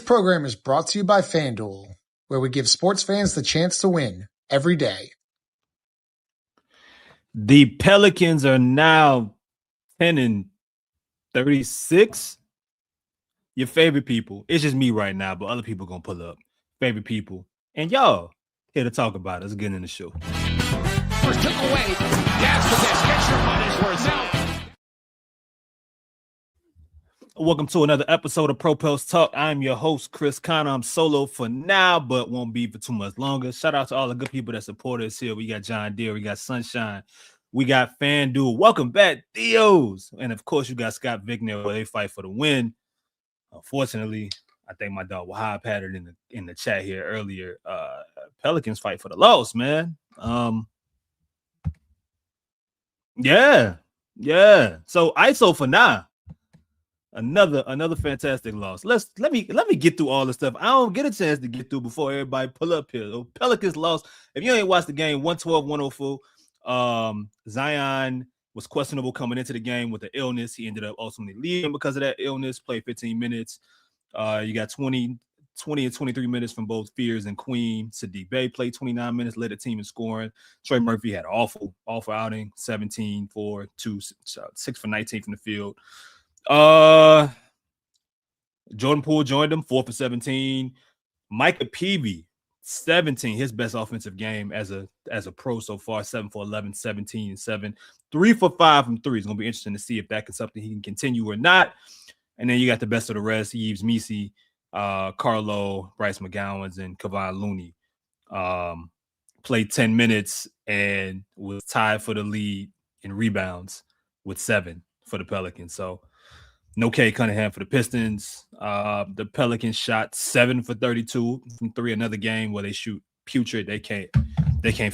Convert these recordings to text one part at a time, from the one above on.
program is brought to you by FanDuel, where we give sports fans the chance to win every day. The Pelicans are now 10-36. Your favorite people. It's just me right now, but other people going to pull up. Favorite people. And y'all here to talk about it. Let's get in the show. First took away. Gas to this. Get your money's worth out. Welcome to another episode of Pro Pels Talk. I'm your host, Chris Connor. I'm solo for now, but won't be for too much longer. Shout out to all the good people that support us here. We got John Deere, we got Sunshine, we got FanDuel. Welcome back, Theos. And of course, you got Scott Vigneault, where they fight for the win. Unfortunately, I think my dog was high pattern in the chat here earlier. Pelicans fight for the loss, man. Yeah. So ISO for now. Another fantastic loss. Let me get through all the stuff I don't get a chance to get through before everybody pull up here. So Pelicans lost. If you ain't watched the game, 112-104. Zion was questionable coming into the game with the illness. He ended up ultimately leaving because of that illness. Played 15 minutes. You got 20 and 23 minutes from both Fears and Queen. Sadiq Bey played 29 minutes, led the team in scoring. Trey Murphy had an awful outing. 17 for 2, 6 for 19 from the field. Jordan Poole joined him, 4 for 17. Micah Peavey, 17, his best offensive game as a pro so far, 7 for 11, 17 and 7, 3 for 5 from 3. It's gonna be interesting to see if that is something he can continue or not. And then you got the best of the rest: Yves Missi, Carlo, Bryce McGowans, and Kevon Looney. Played 10 minutes and was tied for the lead in rebounds with 7 for the Pelicans. So no K Cunningham for the Pistons. The Pelicans shot 7 for 32 from 3. Another game where they shoot putrid. They can't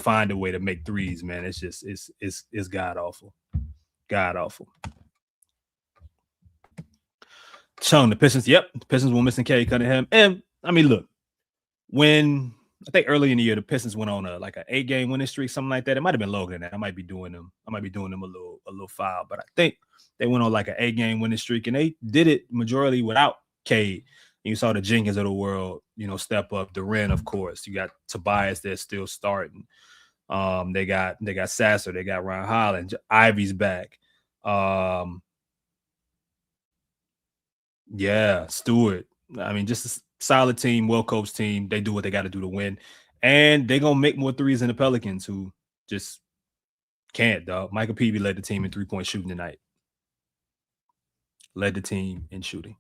find a way to make threes, man. It's just it's god awful. God awful. Chung, the Pistons. Yep, the Pistons were missing K Cunningham. And I mean, look, when I think early in the year the Pistons went on an 8-game winning streak, something like that. It might have been longer than that. I might be doing them a little foul, but I think they went on an 8-game winning streak, and they did it majority without Cade. You saw the Jenkins of the world, step up. Durant, of course. You got Tobias that's still starting. They got Sasser. They got Ron Holland. Ivy's back. Stewart. I mean, just a solid team, well-coached team. They do what they got to do to win. And they're going to make more threes than the Pelicans, who just can't, dog. Michael Peavey led the team in three-point shooting tonight. Led the team in shooting.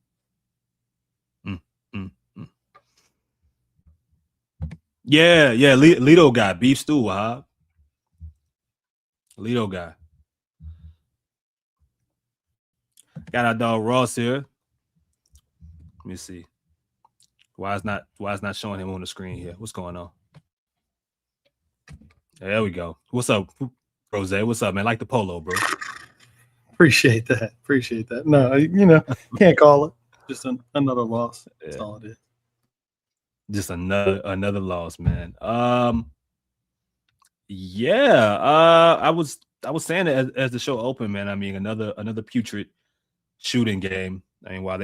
Yeah. Lido guy. Beef stew, huh? Lido guy. Got our dog Ross here. Let me see. Why is not showing him on the screen here? What's going on? There we go. What's up, Rose? What's up, man? Like the polo, bro. Appreciate that. No, can't call it. Just another loss. That's all it is. Just another loss, man. I was saying it as the show opened, man. I mean, another putrid shooting game. I mean, while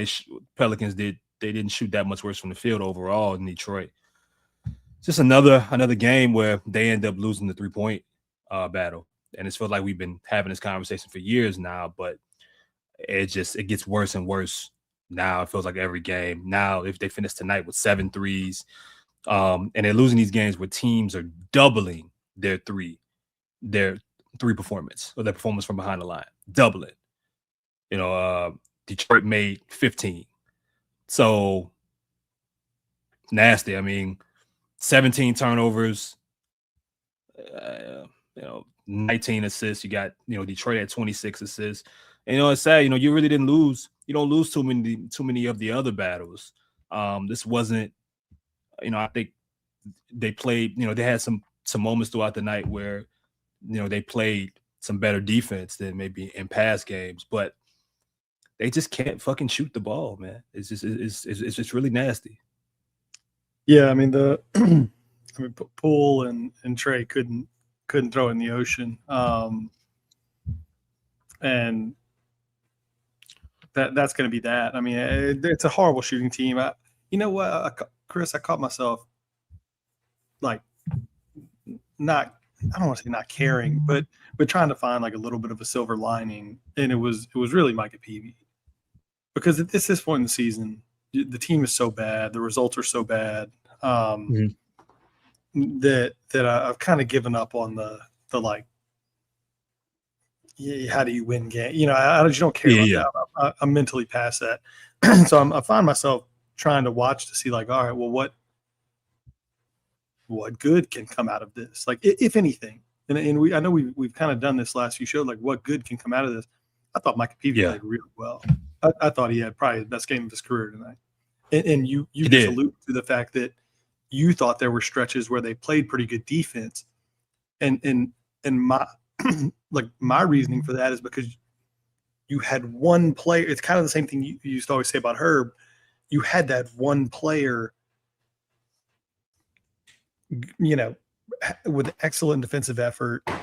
Pelicans didn't shoot that much worse from the field overall in Detroit. Just another game where they end up losing the 3-point battle. And it feels like we've been having this conversation for years now, but it gets worse and worse now. It feels like every game. Now, if they finish tonight with 7 threes, and they're losing these games where teams are doubling their three performance, or their performance from behind the line. Doubling. Detroit made 15. So nasty. I mean, 17 turnovers, 19 assists. You got, Detroit had 26 assists. And it's sad, you really didn't lose. You don't lose too many of the other battles. This wasn't, I think they played, they had some moments throughout the night where, they played some better defense than maybe in past games, but they just can't fucking shoot the ball, man. It's just really nasty. Yeah, I mean Poole and Trey couldn't throw in the ocean, and that's going to be that. I mean, it's a horrible shooting team. You know what, Chris? I caught myself like not. I don't want to say not caring, but trying to find like a little bit of a silver lining, and it was really Micah Peavey, because at this point in the season, the team is so bad, the results are so bad, that I've kind of given up on the like, how do you win game? You know, I just don't care about that. I'm mentally past that. So I find myself trying to watch to see like, all right, well, what good can come out of this? Like, if anything, and I know we've kind of done this last few shows, like what good can come out of this? I thought Micah Peavey played really well. I thought he had probably the best game of his career tonight. And you just alluded to the fact that you thought there were stretches where they played pretty good defense. And my like my reasoning for that is because you had one player. It's kind of the same thing you used to always say about Herb. You had that one player, you know, with excellent defensive effort. Did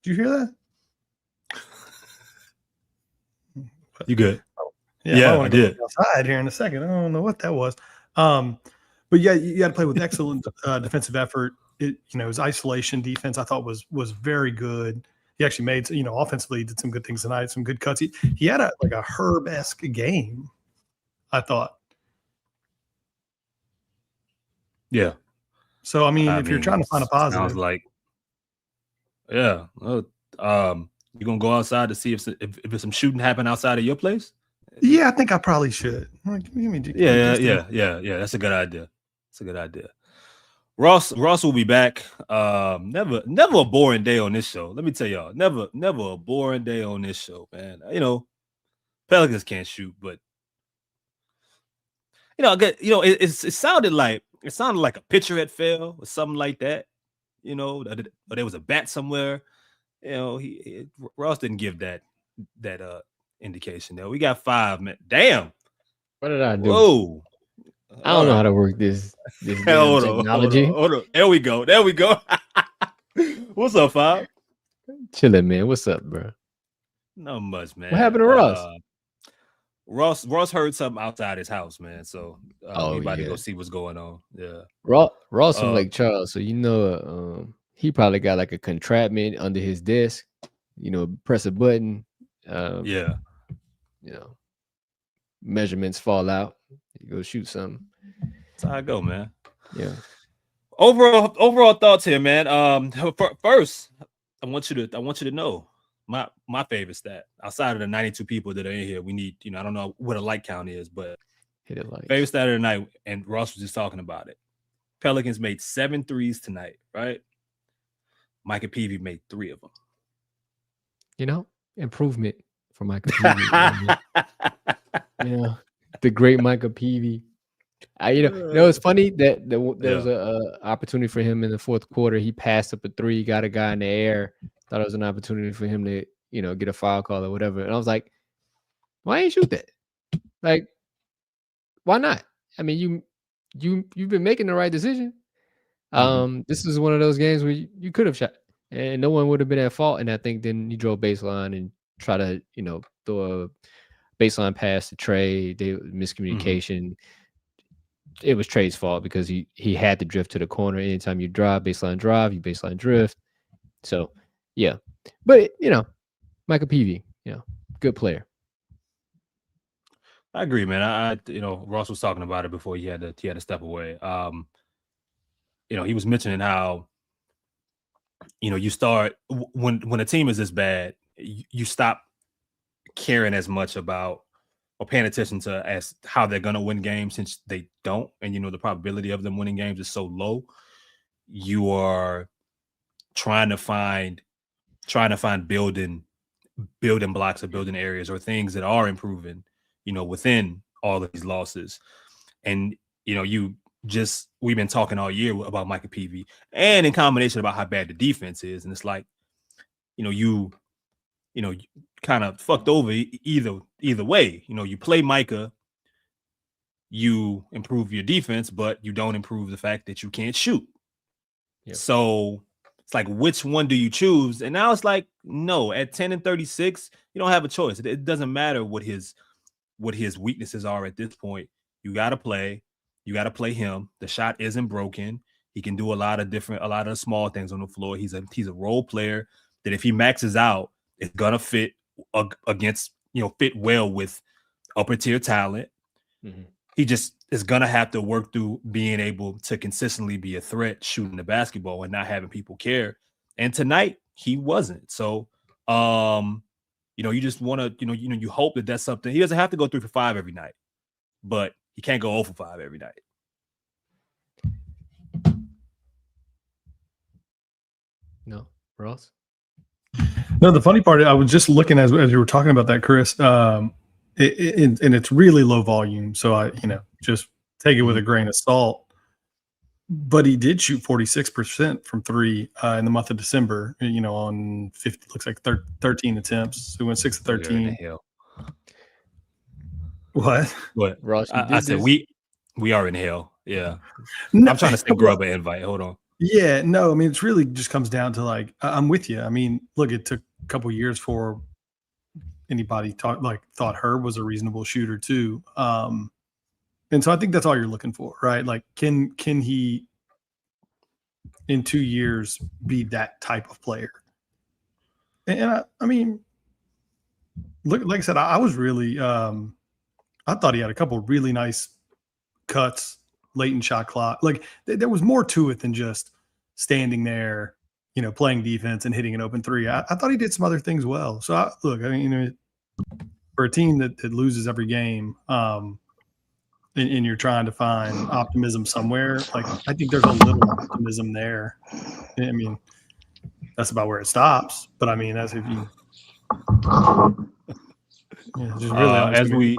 you hear that? You good? Yeah, I did. Outside here in a second. I don't know what that was. But yeah, you got to play with excellent defensive effort. His isolation defense I thought was very good. He actually made, offensively did some good things tonight, some good cuts. He had a Herb-esque game, I thought. Yeah. So I mean, if you're trying to find a positive, sounds like, yeah. You gonna go outside to see if there's some shooting happen outside of your place? Yeah, I think I probably should. Yeah. That's a good idea. It's a good idea. Ross will be back. Never a boring day on this show. Let me tell y'all, never a boring day on this show, man. Pelicans can't shoot, but it sounded like a pitcher had fell or something like that. Or there was a bat somewhere. Ross didn't give that indication there. We got 5 minutes. Damn. What did I do? Whoa. I don't know how to work this technology. Hold on. There we go. What's up, 5? Chilling, man. What's up, bro? Not much, man. What happened to Ross? Ross heard something outside his house, man. So we about to go see what's going on. Yeah. Ross from Lake Charles, so he probably got like a contraption under his desk. Press a button. Measurements fall out. You go shoot something. That's how I go, man. Yeah. Overall thoughts here, man. First, I want you to know my favorite stat outside of the 92 people that are in here. We need, I don't know what a like count is, but hit it like favorite stat of the night, and Ross was just talking about it. Pelicans made 7 threes tonight, right? Micah Peavey made 3 of them. Improvement for Micah Peavey. The great Micah Peavey. It's funny that there was a opportunity for him in the fourth quarter. He passed up a 3, got a guy in the air. Thought it was an opportunity for him to, get a foul call or whatever. And I was like, why ain't shoot that? Like, why not? I mean, you've been making the right decision. This is one of those games where you could have shot, and no one would have been at fault. And I think then you drove baseline and try to, throw a baseline pass to Trey. Miscommunication. It was Trey's fault because he had to drift to the corner. Anytime you drive, you baseline drift. So yeah, but Micah Peavey, good player. I agree, man. Ross was talking about it before he had to step away. He was mentioning how, you start when a team is this bad, you stop caring as much about or paying attention to as how they're gonna win games, since they don't, and the probability of them winning games is so low. You are trying to find building blocks or building areas or things that are improving, within all of these losses. And we've been talking all year about Micah Peavey, and in combination about how bad the defense is, and it's like, you kind of fucked over either way. You play Micah, you improve your defense, but you don't improve the fact that you can't shoot. Yep. So It's like, which one do you choose? And now it's like, no, at 10 and 36, you don't have a choice. It doesn't matter what his weaknesses are at this point. You got to play. You got to play him. The shot isn't broken. He can do a lot of small things on the floor. He's a role player that if he maxes out, it's gonna fit fit well with upper tier talent. Mm-hmm. He just is gonna have to work through being able to consistently be a threat shooting the basketball and not having people care. And tonight he wasn't. So, you just want to, you hope that that's something. He doesn't have to go 3 for 5 every night, but he can't go 0 for 5 every night. No, Ross? No, the funny part, I was just looking as you were talking about that, Chris, and it's really low volume. So I, just take it with a grain of salt. But he did shoot 46% from 3 in the month of December, on 50, looks like 13 attempts. So he went 6 of 13. What? Ross, I said we are in hell. Yeah. No, I'm trying to send Grub an invite. Hold on. Yeah, no, I mean, it's really just comes down to like, I'm with you. I mean, look, it took a couple of years for anybody thought Herb was a reasonable shooter too. And so I think that's all you're looking for, right? Like, can he in 2 years be that type of player? And I mean, look, like I said, I was really, I thought he had a couple of really nice cuts late in shot clock. Like there was more to it than just standing there, playing defense and hitting an open three. I thought he did some other things well. So for a team that loses every game, and you're trying to find optimism somewhere, like I think there's a little optimism there. I mean, that's about where it stops. But I mean, that's if you just really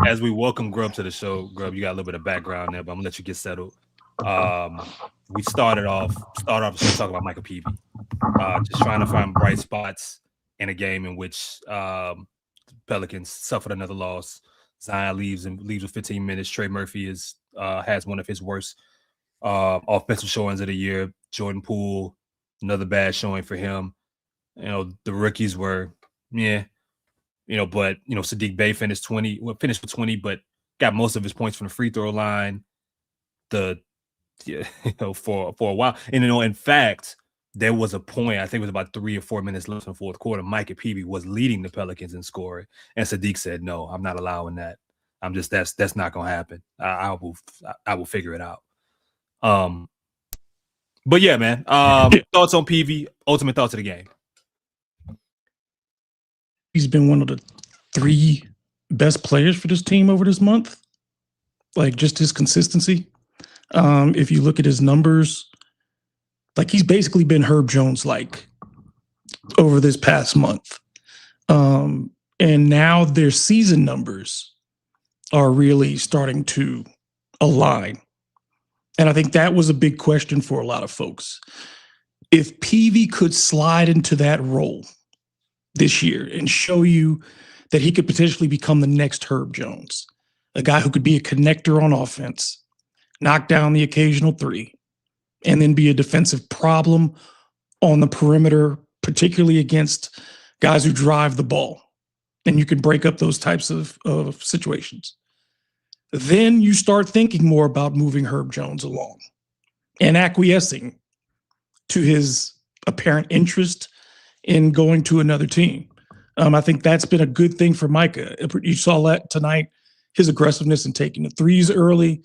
as we welcome Grub to the show. Grub, you got a little bit of background there, but I'm gonna let you get settled. We started off just talking about Micah Peavey, just trying to find bright spots in a game in which Pelicans suffered another loss. Zion leaves with 15 minutes. Trey Murphy has one of his worst offensive showings of the year. Jordan Poole, another bad showing for him. The rookies were, but Sadiq Bey finished with 20, but got most of his points from the free throw line. For a while. And in fact, there was a point, I think it was about 3 or 4 minutes left in the fourth quarter, Micah Peavey was leading the Pelicans in scoring. And Sadiq said, no, I'm not allowing that. That's not gonna happen. I will figure it out. But yeah, man. Thoughts on Peavey, ultimate thoughts of the game. He's been one of the 3 best players for this team over this month. Like just his consistency. If you look at his numbers, like he's basically been Herb Jones-like over this past month. And now their season numbers are really starting to align. And I think that was a big question for a lot of folks. If Peavey could slide into that role this year and show you that he could potentially become the next Herb Jones, a guy who could be a connector on offense, knock down the occasional 3, and then be a defensive problem on the perimeter, particularly against guys who drive the ball. And you can break up those types of situations. Then you start thinking more about moving Herb Jones along and acquiescing to his apparent interest in going to another team. I think that's been a good thing for Micah. You saw that tonight, his aggressiveness in taking the 3s early,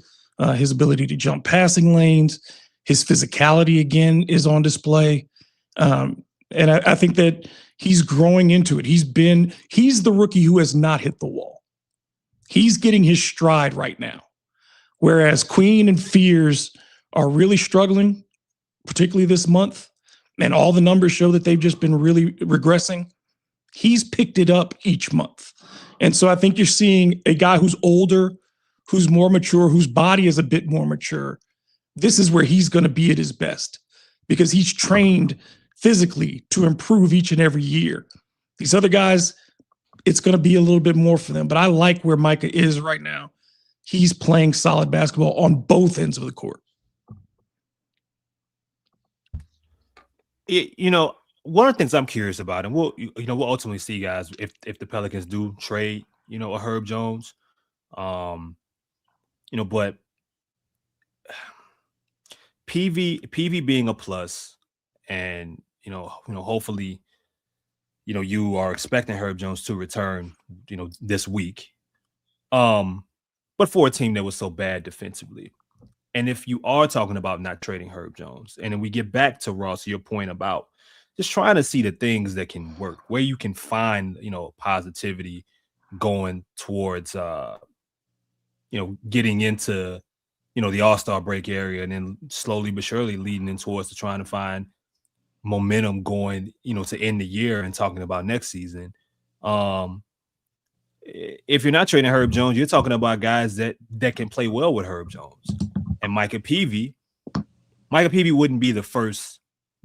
his ability to jump passing lanes, his physicality again is on display. And I think that he's growing into it. He's the rookie who has not hit the wall. He's getting his stride right now. Whereas Queen and Fears are really struggling, particularly this month, and all the numbers show that they've just been really regressing. He's picked it up each month. And so I think you're seeing a guy who's older, who's more mature, whose body is a bit more mature. This is where he's going to be at his best because he's trained physically to improve each and every year. These other guys, it's going to be a little bit more for them, but I like where Micah is right now. He's playing solid basketball on both ends of the court. One of the things I'm curious about, and we'll ultimately see, guys, if the Pelicans do trade, a Herb Jones, but Peavey being a plus, and hopefully, you are expecting Herb Jones to return, this week. But for a team that was so bad defensively, and if you are talking about not trading Herb Jones, and then we get back to Ross, your point about just trying to see the things that can work, where you can find, positivity going towards, getting into, the All-Star break area, and then slowly but surely leading in towards to trying to find momentum going, to end the year and talking about next season. If you're not trading Herb Jones, you're talking about guys that can play well with Herb Jones. And Micah Peavey wouldn't be the first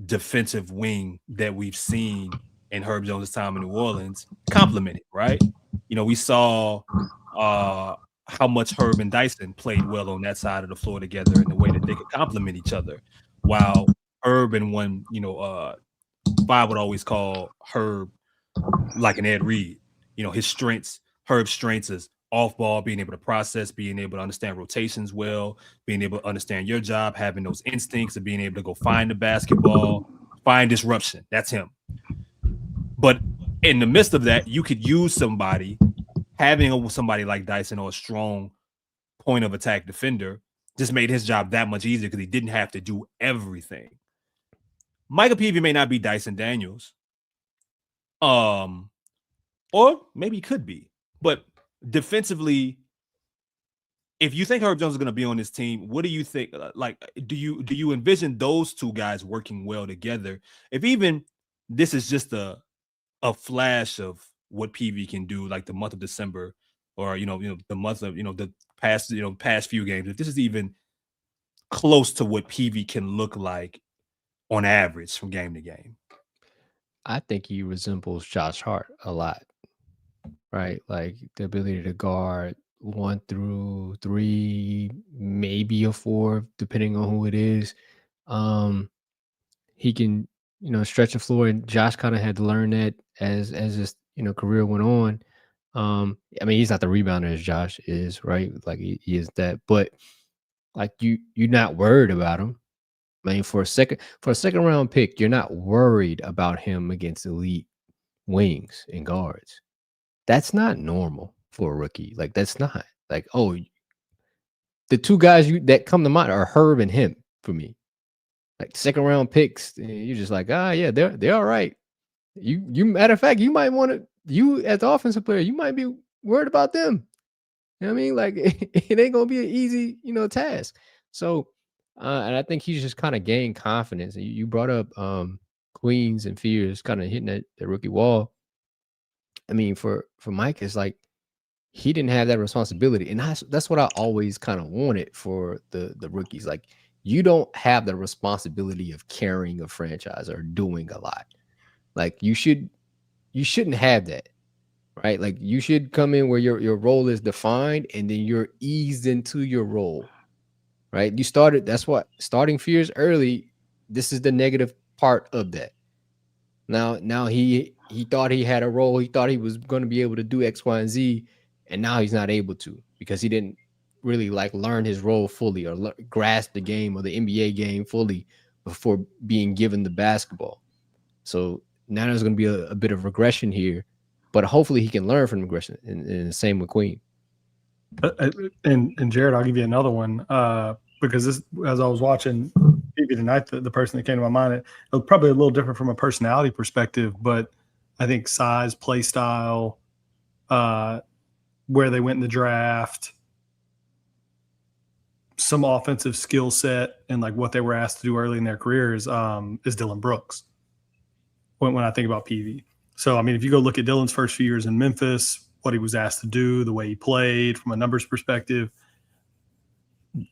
defensive wing that we've seen in Herb Jones' time in New Orleans complimented, right? We saw how much Herb and Dyson played well on that side of the floor together, in the way that they could complement each other. While Herb and Bob would always call Herb like an Ed Reed. Herb's strengths is off ball, being able to process, being able to understand rotations well, being able to understand your job, having those instincts of being able to go find the basketball, find disruption. That's him. But in the midst of that, you could use having somebody like Dyson, or a strong point of attack defender, just made his job that much easier because he didn't have to do everything. Micah Peavey may not be Dyson Daniels, or maybe he could be, but defensively, if you think Herb Jones is going to be on this team, what do you think? Do you envision those two guys working well together? If even this is just a flash of what Peavey can do, like the month of December, or the month of the past few games, if this is even close to what Peavey can look like on average from game to game. I think he resembles Josh Hart a lot, right? Like the ability to guard 1 through 3, maybe a 4, depending on who it is. He can, stretch the floor, and Josh kind of had to learn that as his, career went on. I mean, he's not the rebounder as Josh is, right? Like he is that, but like you're not worried about him. I mean, for a second round pick, you're not worried about him against elite wings and guards. That's not normal for a rookie. Like that's not like, oh, the two guys that come to mind are Herb and him for me. Like second round picks, you're just like, yeah, they're all right. You matter of fact, you might want to, you as the offensive player, you might be worried about them. You know what I mean? Like it ain't gonna be an easy, task. So and I think he's just kind of gained confidence. You brought up Queens and Fears kind of hitting that rookie wall. I mean, for Mike, it's like he didn't have that responsibility. And that's what I always kind of wanted for the rookies. Like you don't have the responsibility of carrying a franchise or doing a lot. Like you shouldn't have that, right? Like you should come in where your role is defined and then you're eased into your role. Right. That's what starting Fears early. This is the negative part of that. Now he thought he had a role. He thought he was going to be able to do X, Y, and Z. And now he's not able to because he didn't really learn his role fully or grasp the game or the NBA game fully before being given the basketball. So now there's going to be a bit of regression here, but hopefully he can learn from regression. And the same with Queen. And Jared, I'll give you another one because this, as I was watching Peavey tonight, the person that came to my mind, it was probably a little different from a personality perspective, but I think size, play style, where they went in the draft, some offensive skill set, and like what they were asked to do early in their careers is Dillon Brooks. When I think about Peavey, so I mean, if you go look at Dillon's first few years in Memphis, what he was asked to do, the way he played from a numbers perspective,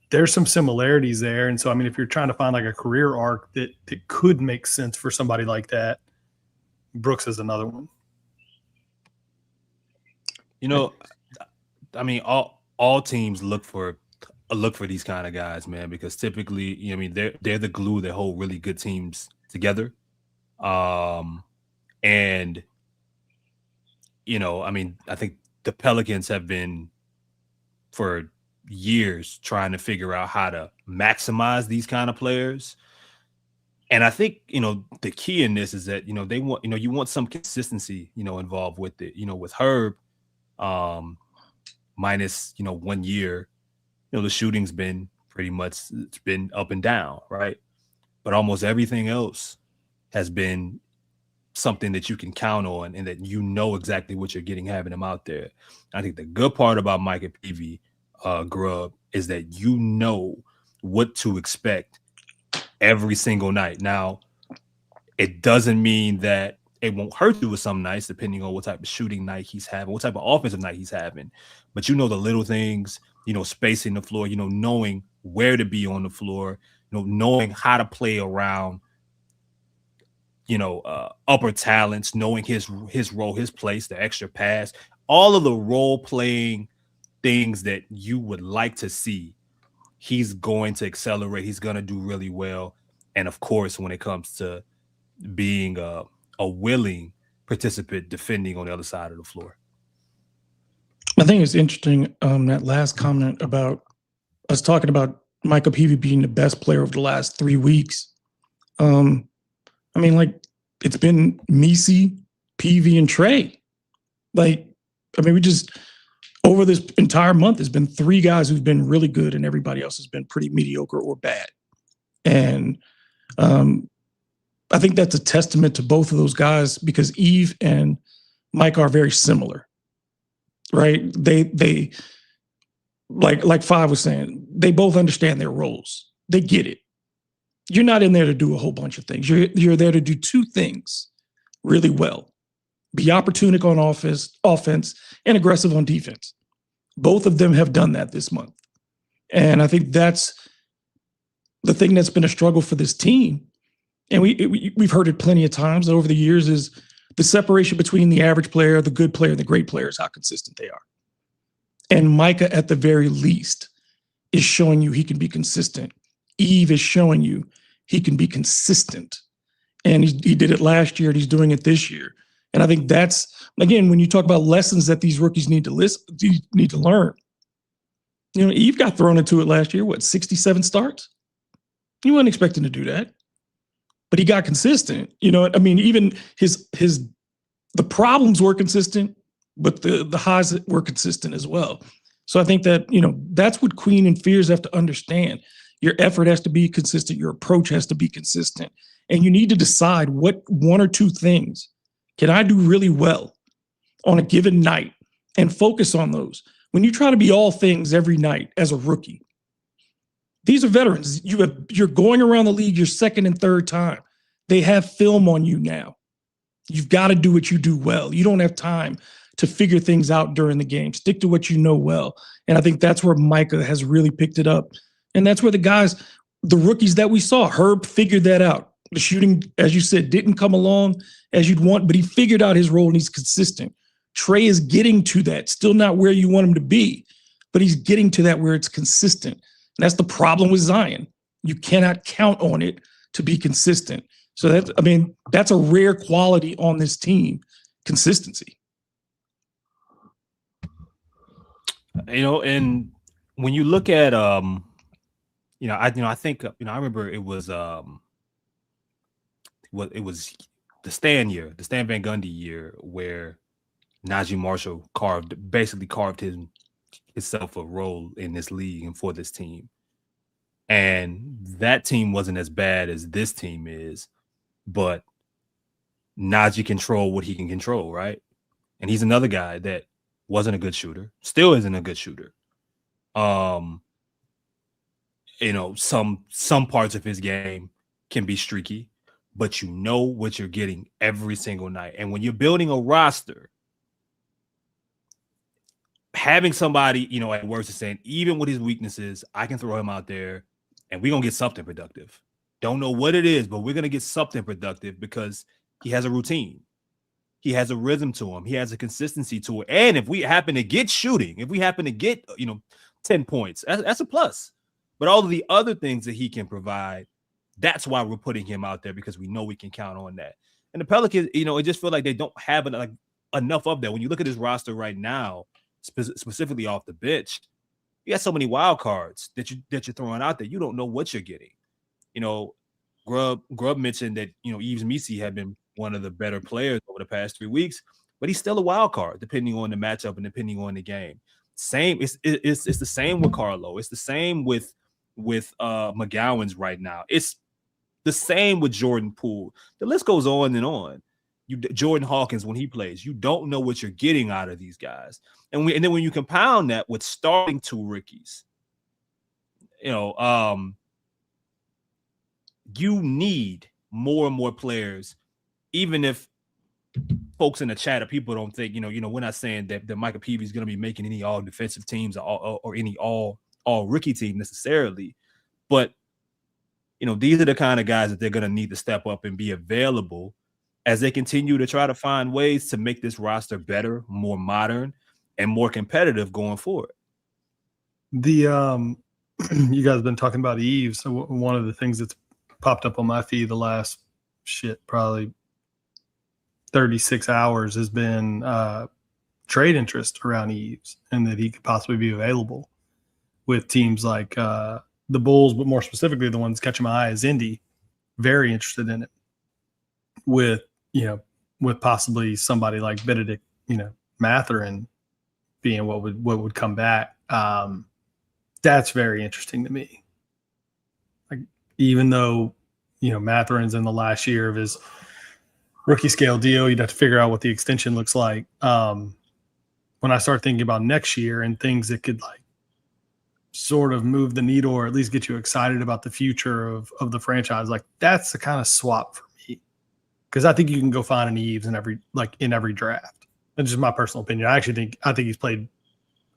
there's some similarities there. And so, I mean, if you're trying to find like a career arc that could make sense for somebody like that, Brooks is another one. I mean, all teams look for these kind of guys, man, because typically, I mean, they're the glue that hold really good teams together. And I mean, I think the Pelicans have been for years trying to figure out how to maximize these kind of players. And I think, the key in this is that, they want, you want some consistency, involved with it. With Herb, minus, 1 year, the shooting's been pretty much, it's been up and down, right? But almost everything else has been something that you can count on and that exactly what you're getting having him out there. I think the good part about Micah Peavey, Grub, is that what to expect every single night. Now, it doesn't mean that it won't hurt you with some nights, depending on what type of shooting night he's having, what type of offensive night he's having. But the little things, spacing the floor, knowing where to be on the floor, knowing how to play around, upper talents, knowing his role, his place, the extra pass, all of the role playing things that you would like to see. He's going to accelerate. He's going to do really well. And of course, when it comes to being a willing participant defending on the other side of the floor. I think it's interesting, that last comment about us talking about Micah Peavey being the best player of the last 3 weeks. I mean, like, it's been Misi, Peavey, and Trey. We just, over this entire month, there's been 3 guys who've been really good and everybody else has been pretty mediocre or bad. And I think that's a testament to both of those guys because Eve and Mike are very similar, right? They like Five was saying, they both understand their roles. They get it. You're not in there to do a whole bunch of things. You're there to do 2 things really well. Be opportunistic on offense and aggressive on defense. Both of them have done that this month. And I think that's the thing that's been a struggle for this team. And we've heard it plenty of times over the years is the separation between the average player, the good player, and the great player is how consistent they are. And Micah, at the very least, is showing you he can be consistent. Eve is showing you he can be consistent. And he did it last year and he's doing it this year. And I think that's, again, when you talk about lessons that these rookies need to learn. Eve got thrown into it last year, 67 starts? You weren't expecting to do that. But he got consistent. Even the problems were consistent, but the highs were consistent as well. So I think that, that's what Queen and Fears have to understand. Your effort has to be consistent. Your approach has to be consistent. And you need to decide what 1 or 2 things can I do really well on a given night and focus on those. When you try to be all things every night as a rookie, these are veterans. You're going around the league your second and third time. They have film on you now. You've got to do what you do well. You don't have time to figure things out during the game. Stick to what you know well. And I think that's where Micah has really picked it up. And that's where the rookies that we saw, Herb figured that out. The shooting, as you said, didn't come along as you'd want, but he figured out his role and he's consistent. Trey is getting to that. Still not where you want him to be, but he's getting to that where it's consistent. And that's the problem with Zion. You cannot count on it to be consistent. So that's a rare quality on this team, consistency. And when you look at I think I remember it was the Stan Van Gundy year where Najee Marshall basically carved himself a role in this league and for this team. And that team wasn't as bad as this team is, but Najee controlled what he can control, right? And he's another guy that wasn't a good shooter, still isn't a good shooter. Some parts of his game can be streaky, but you know what you're getting every single night. And when you're building a roster, having somebody, at worst is saying, even with his weaknesses, I can throw him out there and we're going to get something productive. Don't know what it is, but we're going to get something productive because he has a routine. He has a rhythm to him. He has a consistency to it. And if we happen to get shooting, if we happen to get, 10 points, that's a plus. But all of the other things that he can provide, That's why we're putting him out there, because we know we can count on that. And the Pelicans, it just feel like they don't have enough of that. When you look at this roster right now, specifically off the bench, you got so many wild cards that you're throwing out there. You don't know what you're getting. Grubb mentioned that Yves Missi had been one of the better players over the past 3 weeks, but he's still a wild card depending on the matchup and depending on the game. It's the same with Carlo. It's the same with McGowan's right now. It's the same with Jordan Poole. The list goes on and on. Jordan Hawkins, when he plays, you don't know what you're getting out of these guys. And then when you compound that with starting 2 rookies, you need more and more players, even if folks in the chat or people don't think, we're not saying that Micah Peavey is going to be making any all defensive teams or any all rookie team necessarily. But, these are the kind of guys that they're going to need to step up and be available as they continue to try to find ways to make this roster better, more modern, and more competitive going forward. You guys have been talking about Yves. So one of the things that's popped up on my feed the last probably 36 hours has been trade interest around Yves, and that he could possibly be available with teams like the Bulls, but more specifically the ones catching my eye is Indy. Very interested in it with possibly somebody like Benedict, Mathurin being what would come back. That's very interesting to me. Like, even though, Mathurin's in the last year of his rookie scale deal, you'd have to figure out what the extension looks like. When I start thinking about next year and things that could sort of move the needle or at least get you excited about the future of the franchise, that's the kind of swap for me. Because I think you can go find an Yves in every draft. That's just my personal opinion. I think he's played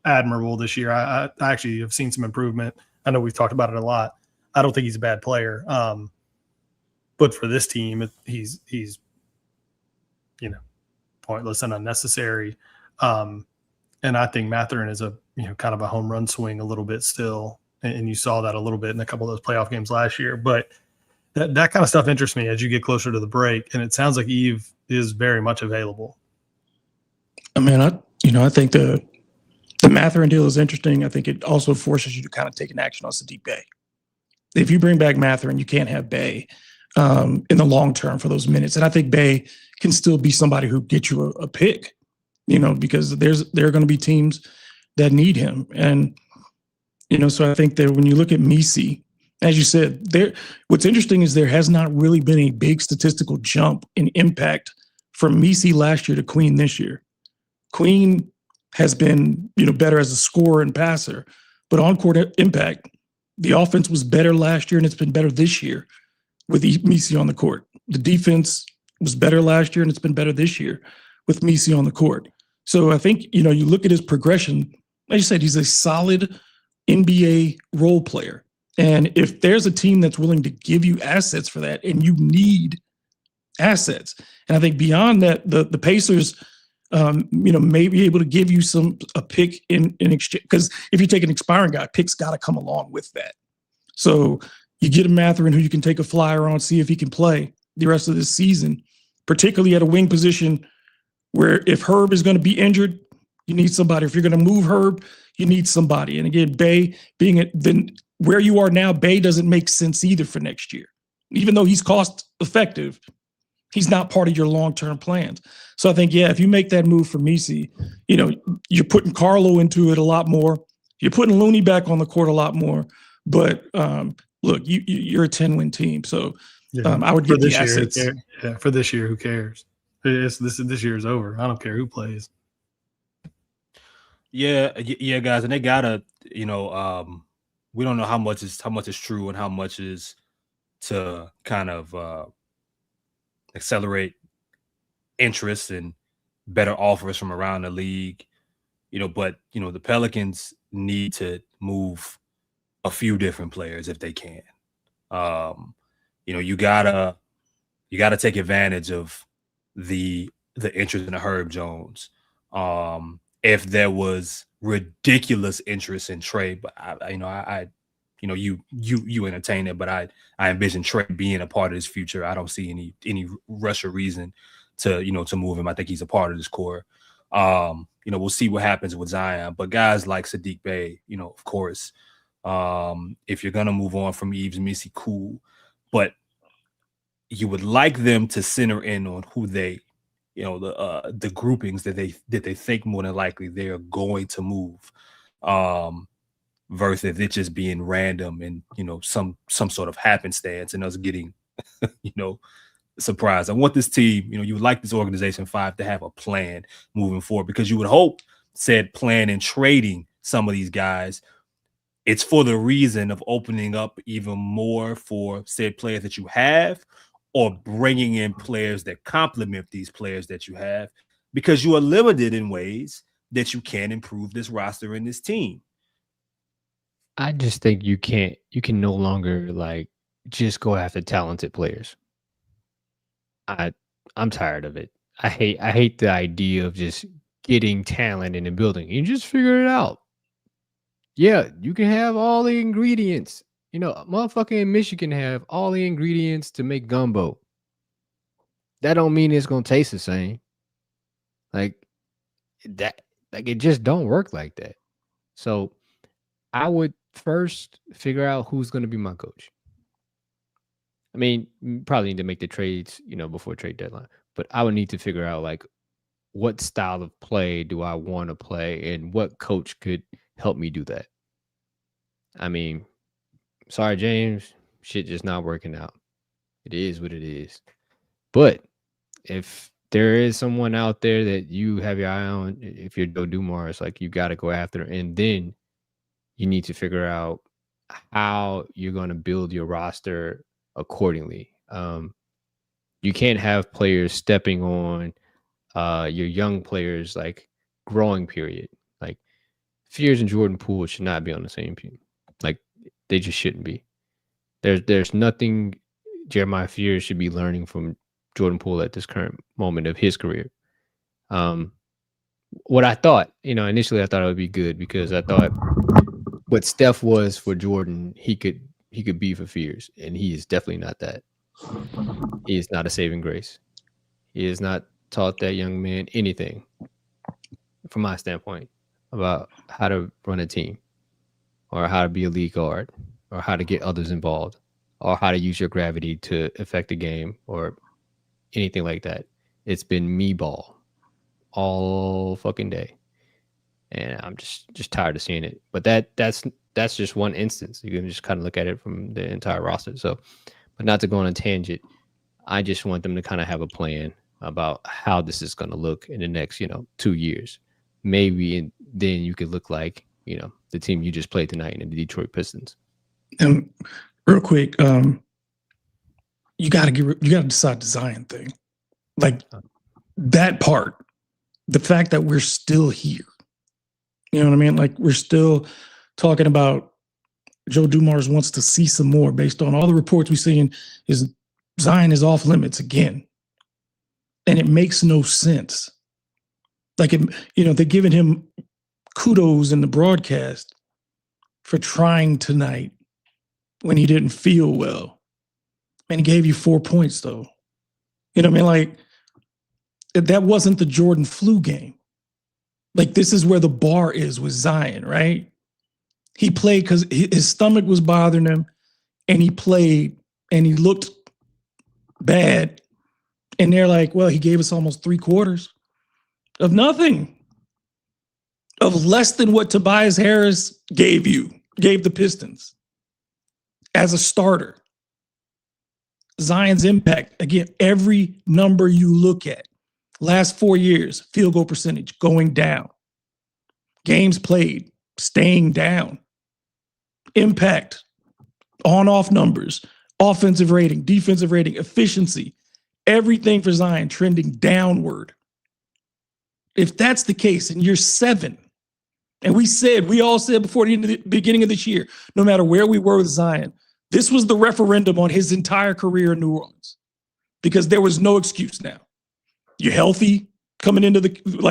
admirable this year. I actually have seen some improvement. I know we've talked about it a lot. I don't think he's a bad player. But for this team, he's pointless and unnecessary. And I think Mathurin is a kind of a home run swing a little bit still, and you saw that a little bit in a couple of those playoff games last year. But that kind of stuff interests me as you get closer to the break, and it sounds like Yves is very much available. I mean, I think the Mathurin deal is interesting. I think it also forces you to kind of take an action on Sadiq Bey. If you bring back Mathurin, you can't have Bey in the long term for those minutes. And I think Bey can still be somebody who gets you a pick, because there are going to be teams that need him. And, so I think that when you look at Missi, as you said, what's interesting is there has not really been a big statistical jump in impact from Missi last year to Queen this year. Queen has been, better as a scorer and passer, but on-court impact, the offense was better last year and it's been better this year with Missi on the court. The defense was better last year and it's been better this year with Missi on the court. So I think, you look at his progression, like you said, he's a solid NBA role player. And if there's a team that's willing to give you assets for that, and you need assets, and I think beyond that, the Pacers, may be able to give you a pick in exchange, because if you take an expiring guy, picks got to come along with that. So you get a Mathurin who you can take a flyer on, see if he can play the rest of this season, particularly at a wing position where if Herb is going to be injured, you need somebody. If you're going to move Herb, you need somebody. And again, Bey then where you are now, Bey doesn't make sense either for next year. Even though he's cost effective, he's not part of your long-term plans. So I think, if you make that move for Missi, you're putting Carlo into it a lot more. You're putting Looney back on the court a lot more. But look, you're a 10-win team. So I would get the assets. For this year, who cares? This year is over. I don't care who plays. Yeah, guys, and they gotta, we don't know how much is true and how much is to kind of accelerate interest and better offers from around the league, but the Pelicans need to move a few different players if they can. You gotta take advantage of the interest in Herb Jones. If there was ridiculous interest in Trey, but I you entertain it, but I envision Trey being a part of his future. I don't see any rush or reason to move him. I think he's a part of this core. We'll see what happens with Zion, but guys like Sadiq Bey, of course, if you're gonna move on from Yves Missy, cool, but you would like them to center in on who they, the groupings that they think more than likely they are going to move, versus it just being random and some sort of happenstance and us getting surprised. I want this team, you would like this organization 5 to have a plan moving forward, because you would hope said plan in trading some of these guys, it's for the reason of opening up even more for said players that you have, or bringing in players that complement these players that you have, because you are limited in ways that you can improve this roster and this team. I just think you can no longer just go after talented players. I'm tired of it. I hate the idea of just getting talent in the building. You just figure it out. Yeah, you can have all the ingredients. Motherfucking Michigan have all the ingredients to make gumbo. That don't mean it's gonna taste the same. It just don't work like that. So I would first figure out who's gonna be my coach. I mean, probably need to make the trades, before trade deadline. But I would need to figure out what style of play do I want to play, and what coach could help me do that. I mean, sorry, James, shit just not working out. It is what it is. But if there is someone out there that you have your eye on, if you're Joe Dumars, you got to go after, and then you need to figure out how you're going to build your roster accordingly. You can't have players stepping on your young players growing period. Fears and Jordan Poole should not be on the same team. They just shouldn't be. There's nothing Jeremiah Fears should be learning from Jordan Poole at this current moment of his career. What I thought, initially I thought it would be good, because I thought what Steph was for Jordan, he could be for Fears, and he is definitely not that. He is not a saving grace. He has not taught that young man anything, from my standpoint, about how to run a team, or how to be a lead guard, or how to get others involved, or how to use your gravity to affect the game, or anything like that. It's been me ball all fucking day, and I'm just tired of seeing it. But that's just one instance. You can just kind of look at it from the entire roster. So, but not to go on a tangent, I just want them to kind of have a plan about how this is going to look in the next 2 years, maybe, and then you could look like the team you just played tonight in the Detroit Pistons. And real quick, you got to decide the Zion thing, that part, the fact that we're still here. You know what I mean? We're still talking about Joe Dumars wants to see some more, based on all the reports we're seeing is Zion is off limits again, and it makes no sense. They're giving him kudos in the broadcast for trying tonight when he didn't feel well. And he gave you 4 points, though. You know what I mean? That wasn't the Jordan flu game. This is where the bar is with Zion, right? He played because his stomach was bothering him, and he played, and he looked bad. And they're like, well, he gave us almost 3 quarters of nothing, of less than what Tobias Harris gave the Pistons as a starter. Zion's impact, again, every number you look at, last 4 years, field goal percentage going down, games played staying down, impact, on-off numbers, offensive rating, defensive rating, efficiency, everything for Zion trending downward. If that's the case, and you're 7, and we all said before the beginning of this year, no matter where we were with Zion, this was the referendum on his entire career in New Orleans, because there was no excuse now. You're healthy coming into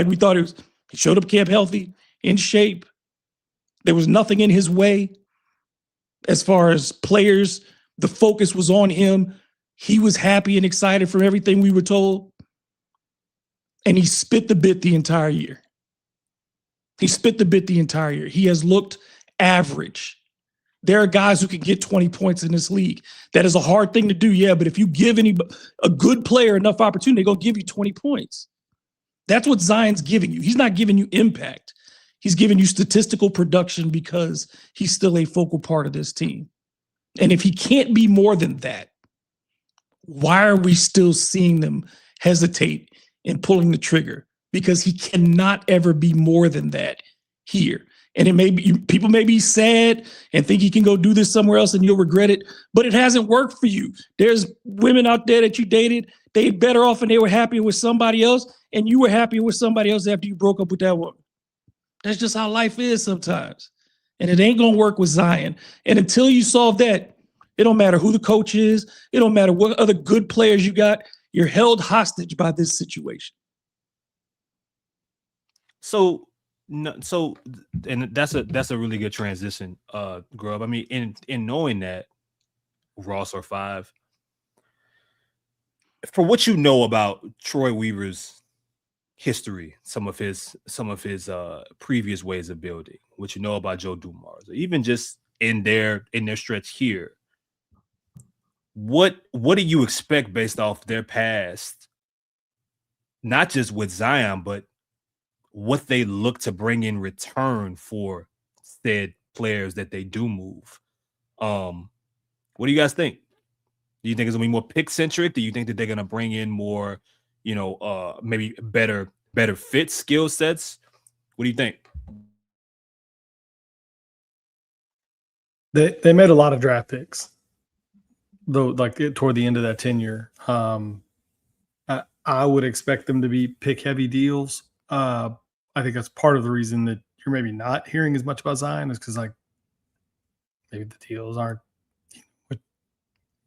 we thought it was. He showed up camp healthy, in shape. There was nothing in his way. as far as players. The focus was on him. He was happy and excited for everything we were told. And he spit the bit the entire year. He has looked average. There are guys who can get 20 points in this league. That is a hard thing to do, yeah, but if you give a good player enough opportunity, they're going to give you 20 points. That's what Zion's giving you. He's not giving you impact. He's giving you statistical production because he's still a focal part of this team. And if he can't be more than that, why are we still seeing them hesitate in pulling the trigger? Because he cannot ever be more than that here. And it may be, people may be sad and think he can go do this somewhere else and you'll regret it, but it hasn't worked for you. There's women out there that you dated, they better off and they were happy with somebody else, and you were happy with somebody else after you broke up with that woman. That's just how life is sometimes. And it ain't going to work with Zion. And until you solve that, it don't matter who the coach is. It don't matter what other good players you got. You're held hostage by this situation. So and that's a really good transition, Grub. I mean, in knowing that Ross or Five, for what you know about Troy Weaver's history, some of his previous ways of building, what you know about Joe Dumars, or even just in their stretch here, what do you expect based off their past, not just with Zion, but what they look to bring in return for said players that they do move? What do you guys think? Do you think it's gonna be more pick centric? Do you think that they're gonna bring in more, maybe better fit skill sets? What do you think? They made a lot of draft picks, though, like toward the end of that tenure. I would expect them to be pick heavy deals. I think that's part of the reason that you're maybe not hearing as much about Zion, is because like maybe the deals aren't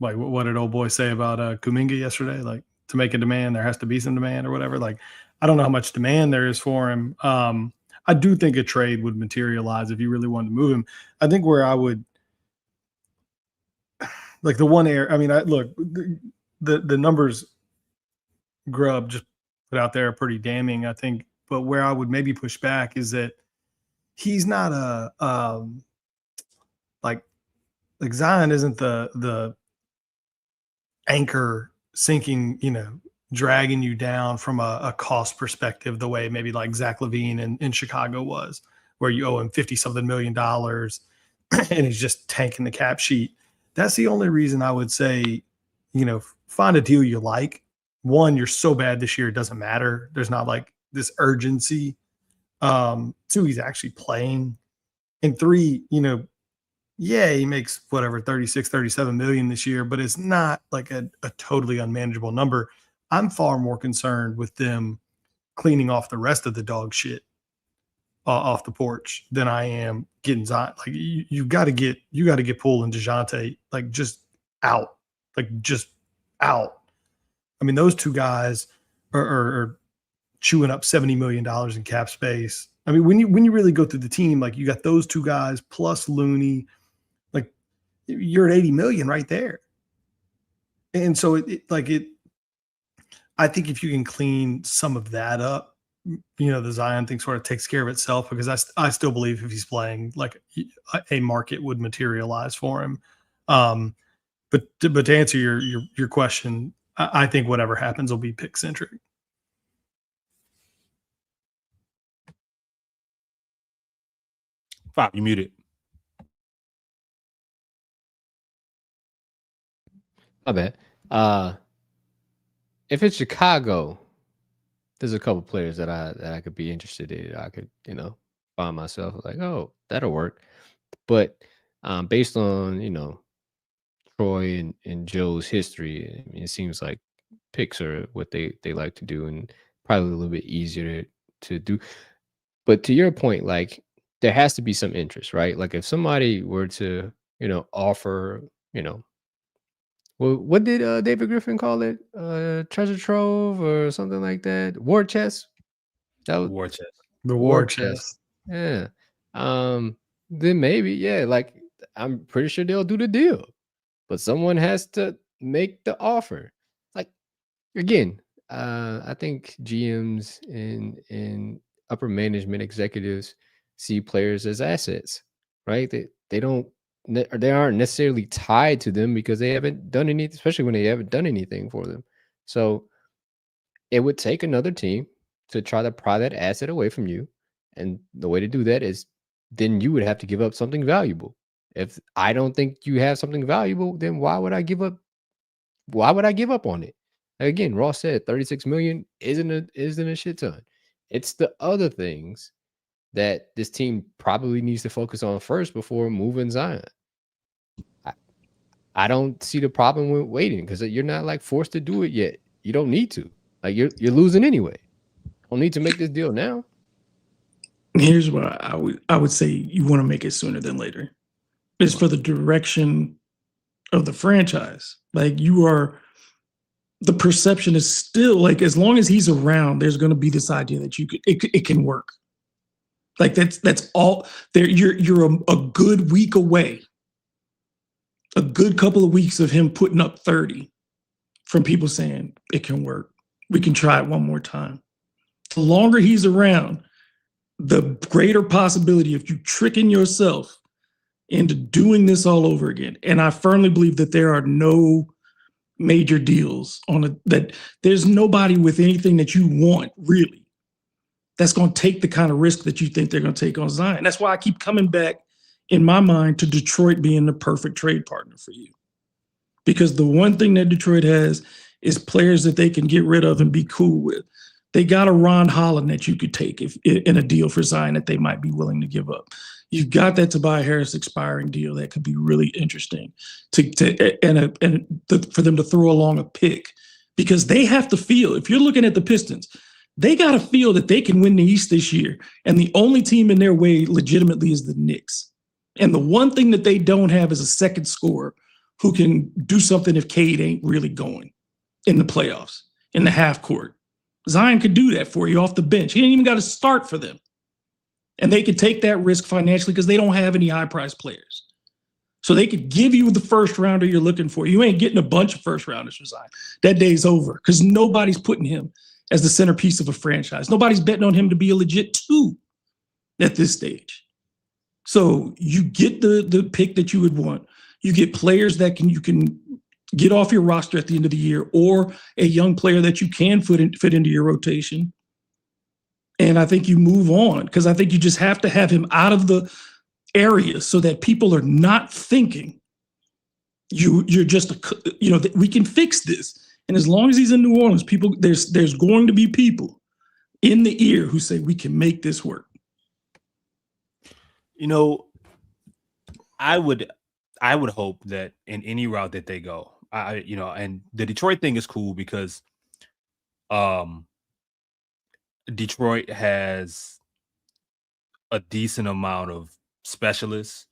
like what did old boy say about Kuminga yesterday? Like, to make a demand, there has to be some demand or whatever. Like, I don't know how much demand there is for him. I do think a trade would materialize if you really wanted to move him. I think where I would like the one area, I mean, look, the numbers Grub just put out there are pretty damning, I think. But where I would maybe push back is that he's not like Zion isn't the anchor sinking, dragging you down from a cost perspective the way maybe like Zach LaVine in Chicago was, where you owe him $50-something million and he's just tanking the cap sheet. That's the only reason I would say, find a deal you like. One, you're so bad this year, it doesn't matter. There's not like this urgency. Two, he's actually playing. And three, he makes whatever 36, 37 million this year, but it's not like a totally unmanageable number. I'm far more concerned with them cleaning off the rest of the dog shit off the porch than I am getting Zion. Like, you got to get Poole and DeJounte like just out. I mean, those two guys are chewing up $70 million in cap space. I mean, when you really go through the team, like, you got those two guys plus Looney, like, you're at 80 million right there. And so I think if you can clean some of that up, the Zion thing sort of takes care of itself, because I still believe if he's playing, like, a market would materialize for him. But to answer your question, I think whatever happens will be pick centric. Fab, you muted. My bad. If it's Chicago, there's a couple players that I could be interested in. I could, find myself like, oh, that'll work. But based on, Troy and Joe's history, I mean, it seems like picks are what they like to do, and probably a little bit easier to do. But to your point, like, there has to be some interest, right? Like, if somebody were to, offer, well, what did David Griffin call it? Treasure trove or something like that? War chest? That was War chest. The war chest. Yeah. Then maybe, yeah, like, I'm pretty sure they'll do the deal, but someone has to make the offer. Like, again, I think GMs and upper management executives see players as assets, right? They aren't necessarily tied to them because they haven't done anything, especially when they haven't done anything for them. So it would take another team to try to pry that asset away from you. And the way to do that is then you would have to give up something valuable. If I don't think you have something valuable, then why would I give up? Why would I give up on it? Again, Ross said 36 million isn't a shit ton. It's the other things that this team probably needs to focus on first before moving Zion. I don't see the problem with waiting because you're not like forced to do it yet. You don't need to. Like you're losing anyway. Don't need to make this deal now. Here's what I would say: you want to make it sooner than later. It's for the direction of the franchise. Like the perception is still like as long as he's around, there's going to be this idea that it can work. Like that's all. There, you're a good week away. A good couple of weeks of him putting up 30 from people saying it can work. We can try it one more time. The longer he's around, the greater possibility of you tricking yourself into doing this all over again. And I firmly believe that there are no major deals that there's nobody with anything that you want really that's going to take the kind of risk that you think they're going to take on Zion. That's why I keep coming back in my mind to Detroit being the perfect trade partner for you. Because the one thing that Detroit has is players that they can get rid of and be cool with. They got a Ron Holland that you could take in a deal for Zion that they might be willing to give up. You've got that Tobias Harris expiring deal that could be really interesting for them to throw along a pick because they have to feel, if you're looking at the Pistons, they got to feel that they can win the East this year. And the only team in their way legitimately is the Knicks. And the one thing that they don't have is a second scorer who can do something if Cade ain't really going in the playoffs, in the half court. Zion could do that for you off the bench. He ain't even got to start for them. And they could take that risk financially because they don't have any high-priced players. So they could give you the first rounder you're looking for. You ain't getting a bunch of first rounders for Zion. That day's over because nobody's putting him as the centerpiece of a franchise. Nobody's betting on him to be a legit 2 at this stage. So you get the pick that you would want. You get players that you can get off your roster at the end of the year or a young player that you can fit into your rotation. And I think you move on because I think you just have to have him out of the area so that people are not thinking you're just that we can fix this. And as long as he's in New Orleans, there's going to be people in the ear who say we can make this work. I would hope that in any route that they go, and the Detroit thing is cool because Detroit has a decent amount of specialists.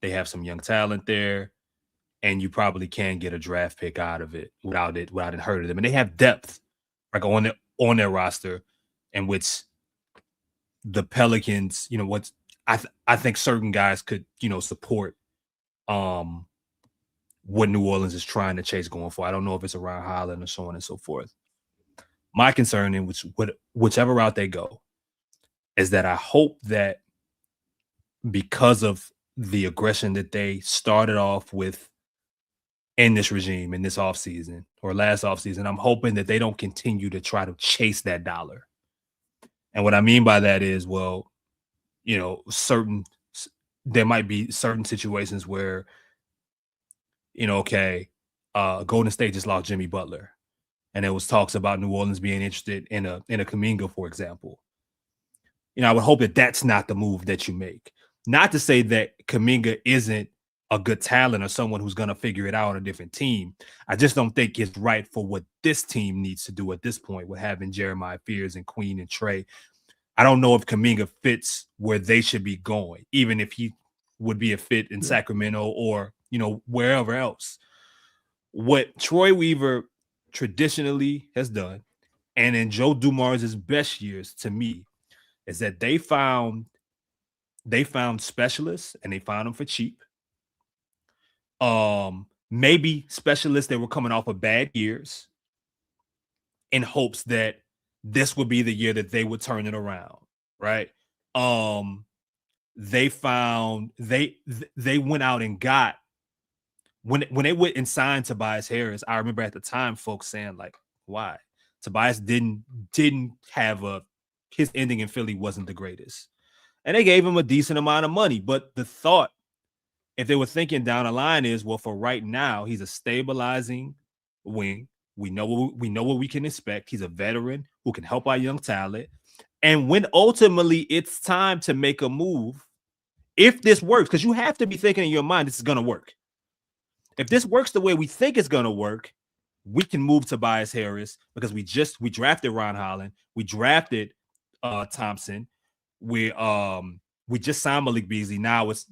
They have some young talent there, and you probably can get a draft pick out of it without it hurting them. And they have depth, like on their roster, in which the Pelicans, I think certain guys could, support what New Orleans is trying to chase going for. I don't know if it's around Holland or so on and so forth. My concern in whichever route they go is that I hope that because of the aggression that they started off with in this regime, in this offseason or last offseason, I'm hoping that they don't continue to try to chase that dollar. And what I mean by that is, there might be certain situations where, Golden State just lost Jimmy Butler. And there was talks about New Orleans being interested in a Kuminga, for example. I would hope that that's not the move that you make. Not to say that Kuminga isn't a good talent or someone who's going to figure it out on a different team. I just don't think it's right for what this team needs to do at this point with having Jeremiah Fears and Queen and Trey. I don't know if Kuminga fits where they should be going, even if he would be a fit in Sacramento or, wherever else. What Troy Weaver traditionally has done, and in Joe Dumars' best years to me, is that they found specialists and they found them for cheap. Maybe specialists that were coming off of bad years in hopes that this would be the year that they would turn it around, right? They found they went out and got when they went and signed Tobias Harris. I remember at the time folks saying like, why? Tobias didn't have his ending in Philly wasn't the greatest. And they gave him a decent amount of money. But the thought, if they were thinking down the line, is, well, for right now, he's a stabilizing wing. We know what we can expect. He's a veteran who can help our young talent. And when ultimately it's time to make a move, if this works, because you have to be thinking in your mind, this is going to work. If this works the way we think it's going to work, we can move Tobias Harris because we drafted Ron Holland. We drafted Thompson. We just signed Malik Beasley. Now it's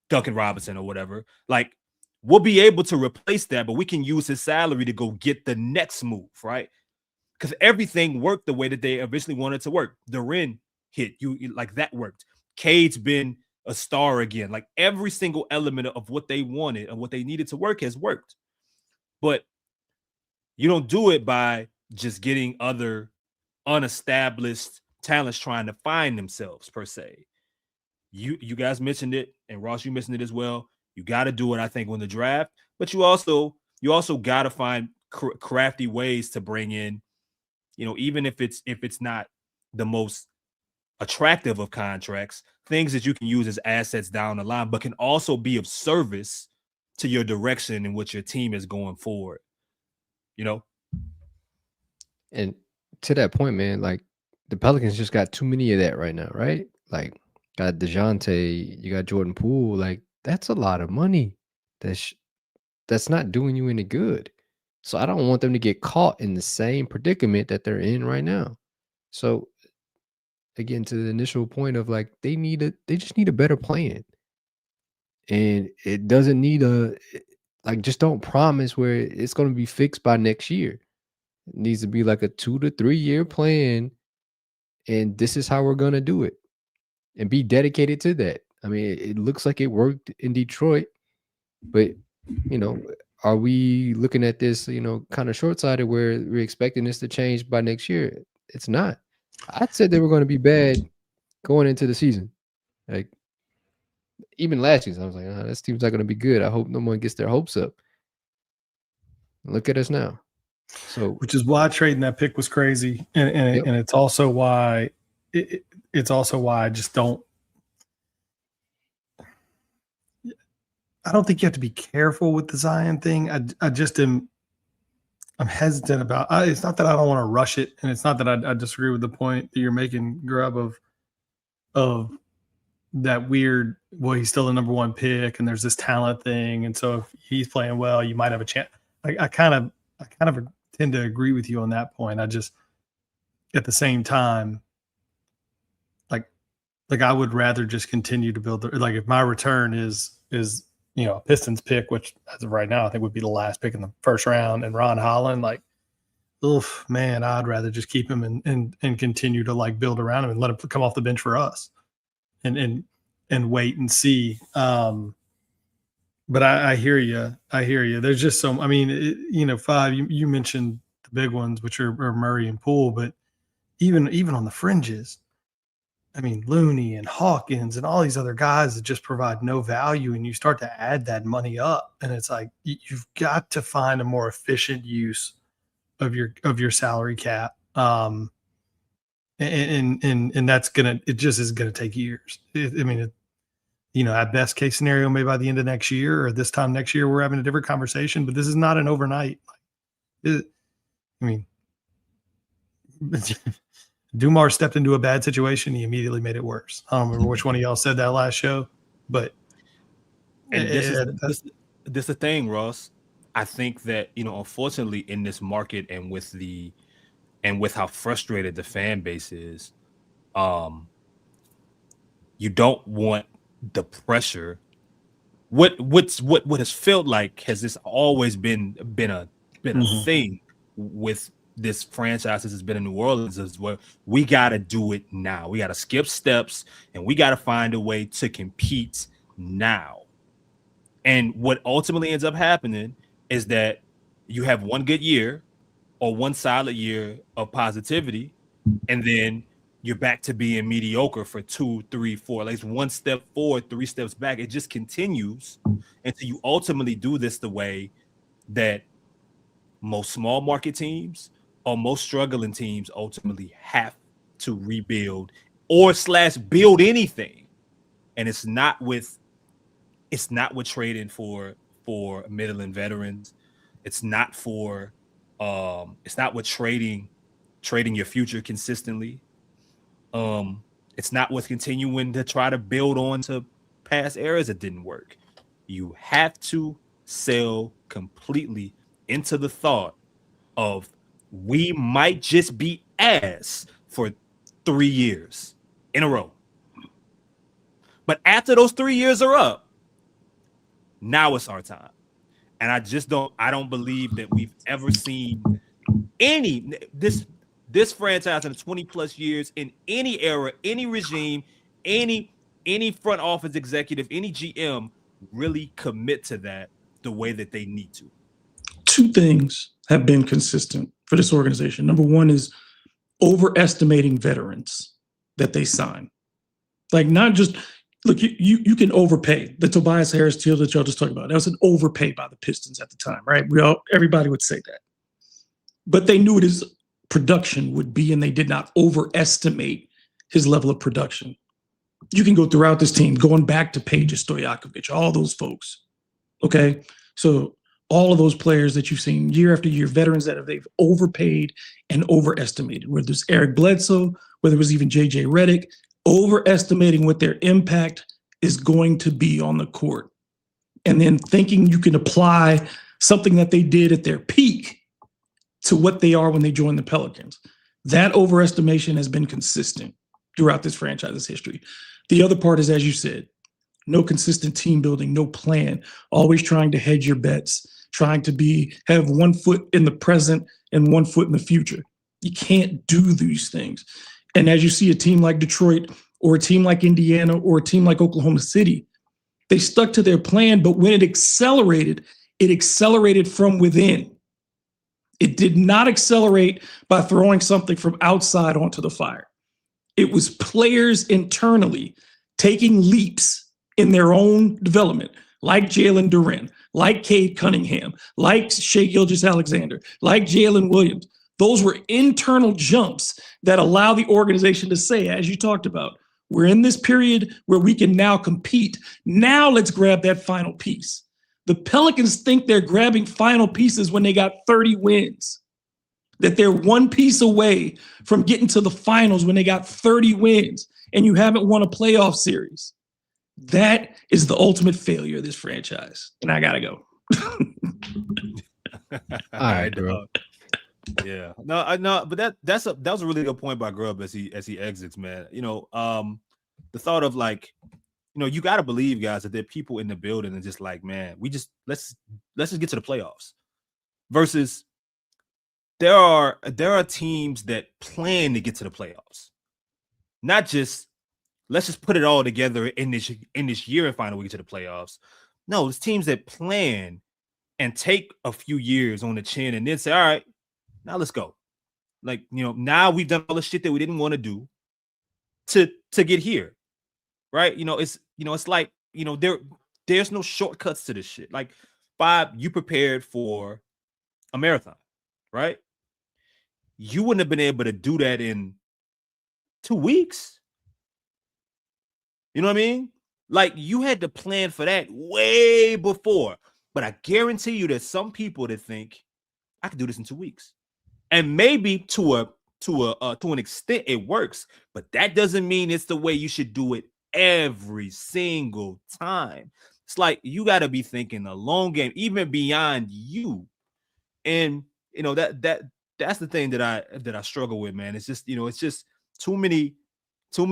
Duncan Robinson or whatever. Like, we'll be able to replace that, but we can use his salary to go get the next move, right? Because everything worked the way that they originally wanted to work. Duren hit you like that worked. Cade's been a star again. Like, every single element of what they wanted and what they needed to work has worked. But you don't do it by just getting other unestablished talents trying to find themselves per se. You guys mentioned it, and Ross, you mentioned it as well. You got to do it, I think, on the draft, but you also got to find crafty ways to bring in, even if it's not the most attractive of contracts, things that you can use as assets down the line, but can also be of service to your direction in which your team is going forward. And to that point, man, like, the Pelicans just got too many of that right now, right? Like, got DeJounte, you got Jordan Poole. Like, that's a lot of money. That's not doing you any good. So I don't want them to get caught in the same predicament that they're in right now. So again, to the initial point of like, they just need a better plan. And it doesn't need just don't promise where it's going to be fixed by next year. It needs to be like a 2 to 3 year plan. And this is how we're going to do it, and be dedicated to that. I mean, it looks like it worked in Detroit, but are we looking at this, kind of short-sighted where we're expecting this to change by next year? It's not. I said they were going to be bad going into the season. Like, even last season, I was like, this team's not going to be good. I hope no one gets their hopes up. Look at us now. So, which is why trading that pick was crazy, and it's also why it's also why I just don't. I don't think you have to be careful with the Zion thing. I just am. I'm hesitant about. It's not that I don't want to rush it, and it's not that I disagree with the point that you're making, Grubb, of that weird. Well, he's still the number one pick, and there's this talent thing, and so if he's playing well, you might have a chance. I kind of tend to agree with you on that point. I just, at the same time, like I would rather just continue to build. Like, if my return is a Pistons pick, which as of right now I think would be the last pick in the first round, and Ron Holland, like, oof, man, I'd rather just keep him and continue to like build around him and let him come off the bench for us, and wait and see. But I hear you. There's just some. I mean, five. You mentioned the big ones, which are Murray and Poole, but even on the fringes, I mean, Looney and Hawkins and all these other guys that just provide no value, and you start to add that money up, and it's like you've got to find a more efficient use of your salary cap, and that's it just is gonna take years. At best case scenario, maybe by the end of next year or this time next year, we're having a different conversation. But this is not an overnight. Dumars stepped into a bad situation. He immediately made it worse. I don't remember which one of y'all said that last show, but this is the thing, Ross. I think that unfortunately, in this market and with how frustrated the fan base is, you don't want the pressure. What has felt like has this always been a thing with this franchise has been in New Orleans as well. We got to do it now. We got to skip steps, and we got to find a way to compete now. And what ultimately ends up happening is that you have one good year or one solid year of positivity, and then you're back to being mediocre for 2, 3, 4, like one step forward, 3 steps back. It just continues until you ultimately do this the way that most small market teams or most struggling teams ultimately have to rebuild or / build anything. And it's not with trading for middling veterans. It's not with trading your future consistently. It's not with continuing to try to build on to past eras that didn't work. You have to sell completely into the thought of we might just be ass for 3 years in a row. But after those 3 years are up, now it's our time. And I don't believe that we've ever seen this franchise in 20 plus years, in any era, any regime, any front office executive, any GM really commit to that the way that they need to. 2 things have been consistent for this organization. Number one is overestimating veterans that they sign. Like, not just look, you can overpay. The Tobias Harris deal that y'all just talked about, that was an overpay by the Pistons at the time, right? Everybody would say that. But they knew what his production would be, and they did not overestimate his level of production. You can go throughout this team, going back to Peja Stojakovic, all those folks. Okay? So all of those players that you've seen year after year, veterans that they've overpaid and overestimated, whether it's Eric Bledsoe, whether it was even JJ Redick, overestimating what their impact is going to be on the court, and then thinking you can apply something that they did at their peak to what they are when they joined the Pelicans. That overestimation has been consistent throughout this franchise's history. The other part is, as you said, no consistent team building, no plan, always trying to hedge your bets, trying to have 1 foot in the present and 1 foot in the future. You can't do these things. And as you see a team like Detroit or a team like Indiana or a team like Oklahoma City, they stuck to their plan, but when it accelerated from within. It did not accelerate by throwing something from outside onto the fire. It was players internally taking leaps in their own development, like Jalen Duren, like Cade Cunningham, like Shai Gilgeous-Alexander, like Jalen Williams. Those were internal jumps that allow the organization to say, as you talked about, we're in this period where we can now compete. Now let's grab that final piece. The Pelicans think they're grabbing final pieces when they got 30 wins, that they're 1 piece away from getting to the finals when they got 30 wins, and you haven't won a playoff series. That is the ultimate failure of this franchise. And I got to go. All right, bro. Yeah, no, but that was a really good point by Grubb as he exits, man. The thought of, like, you got to believe, guys, that there are people in the building and just like, man, let's just get to the playoffs. Versus there are teams that plan to get to the playoffs, not just let's just put it all together in this year and finally get to the playoffs. No, it's teams that plan and take a few years on the chin and then say, all right, now let's go. Like, now we've done all the shit that we didn't want to do to get here. Right? It's like, there's no shortcuts to this shit. Like, Bob, you prepared for a marathon, right? You wouldn't have been able to do that in 2 weeks. You know what I mean? Like, you had to plan for that way before. But I guarantee you there's some people that think I can do this in 2 weeks. And maybe to an extent it works, but that doesn't mean it's the way you should do it every single time. It's like you got to be thinking the long game, even beyond you. And that's the thing that I struggle with, man. It's just it's just too many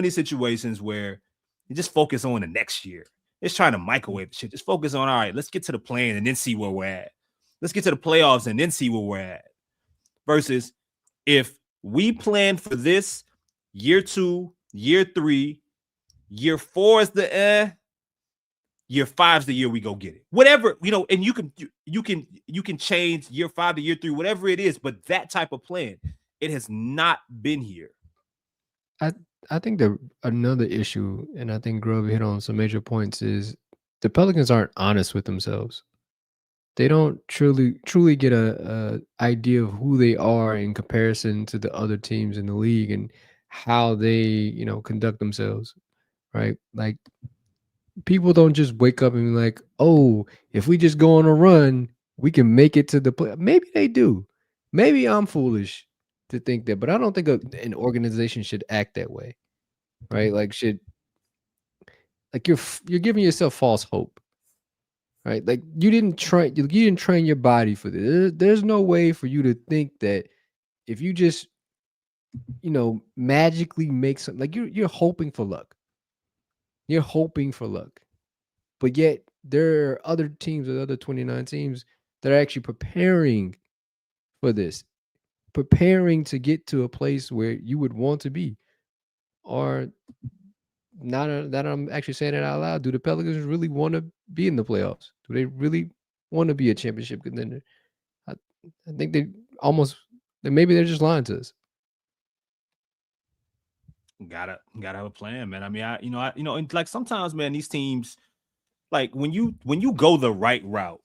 situations where you just focus on the next year. It's trying to microwave shit. Just focus on, all right, let's get to the plan and then see where we're at. Let's get to the playoffs and then see where we're at. Versus if we plan for this year 2, year 3, year 4 is the year 5's the year we go get it. Whatever, and you can change year 5 to year 3, whatever it is, but that type of plan, it has not been here. I think another issue, and I think Grove hit on some major points, is the Pelicans aren't honest with themselves. They don't truly get a idea of who they are in comparison to the other teams in the league and how they, conduct themselves, right? Like, people don't just wake up and be like, oh, if we just go on a run, we can make it to the play. Maybe they do. Maybe I'm foolish to think that, but I don't think an organization should act that way, right? Like, you're giving yourself false hope, right? Like, you didn't train your body for this. There's no way for you to think that if you just, magically make something, like, you're hoping for luck. You're hoping for luck, but yet there are other teams, or other 29 teams, that are actually preparing for this, preparing to get to a place where you would want to be. Or not that I'm actually saying it out loud, do the Pelicans really want to be in the playoffs? Do they really want to be a championship contender? I think maybe they're just lying to us. Gotta have a plan, man. I mean, and like sometimes, man, these teams, like when you go the right route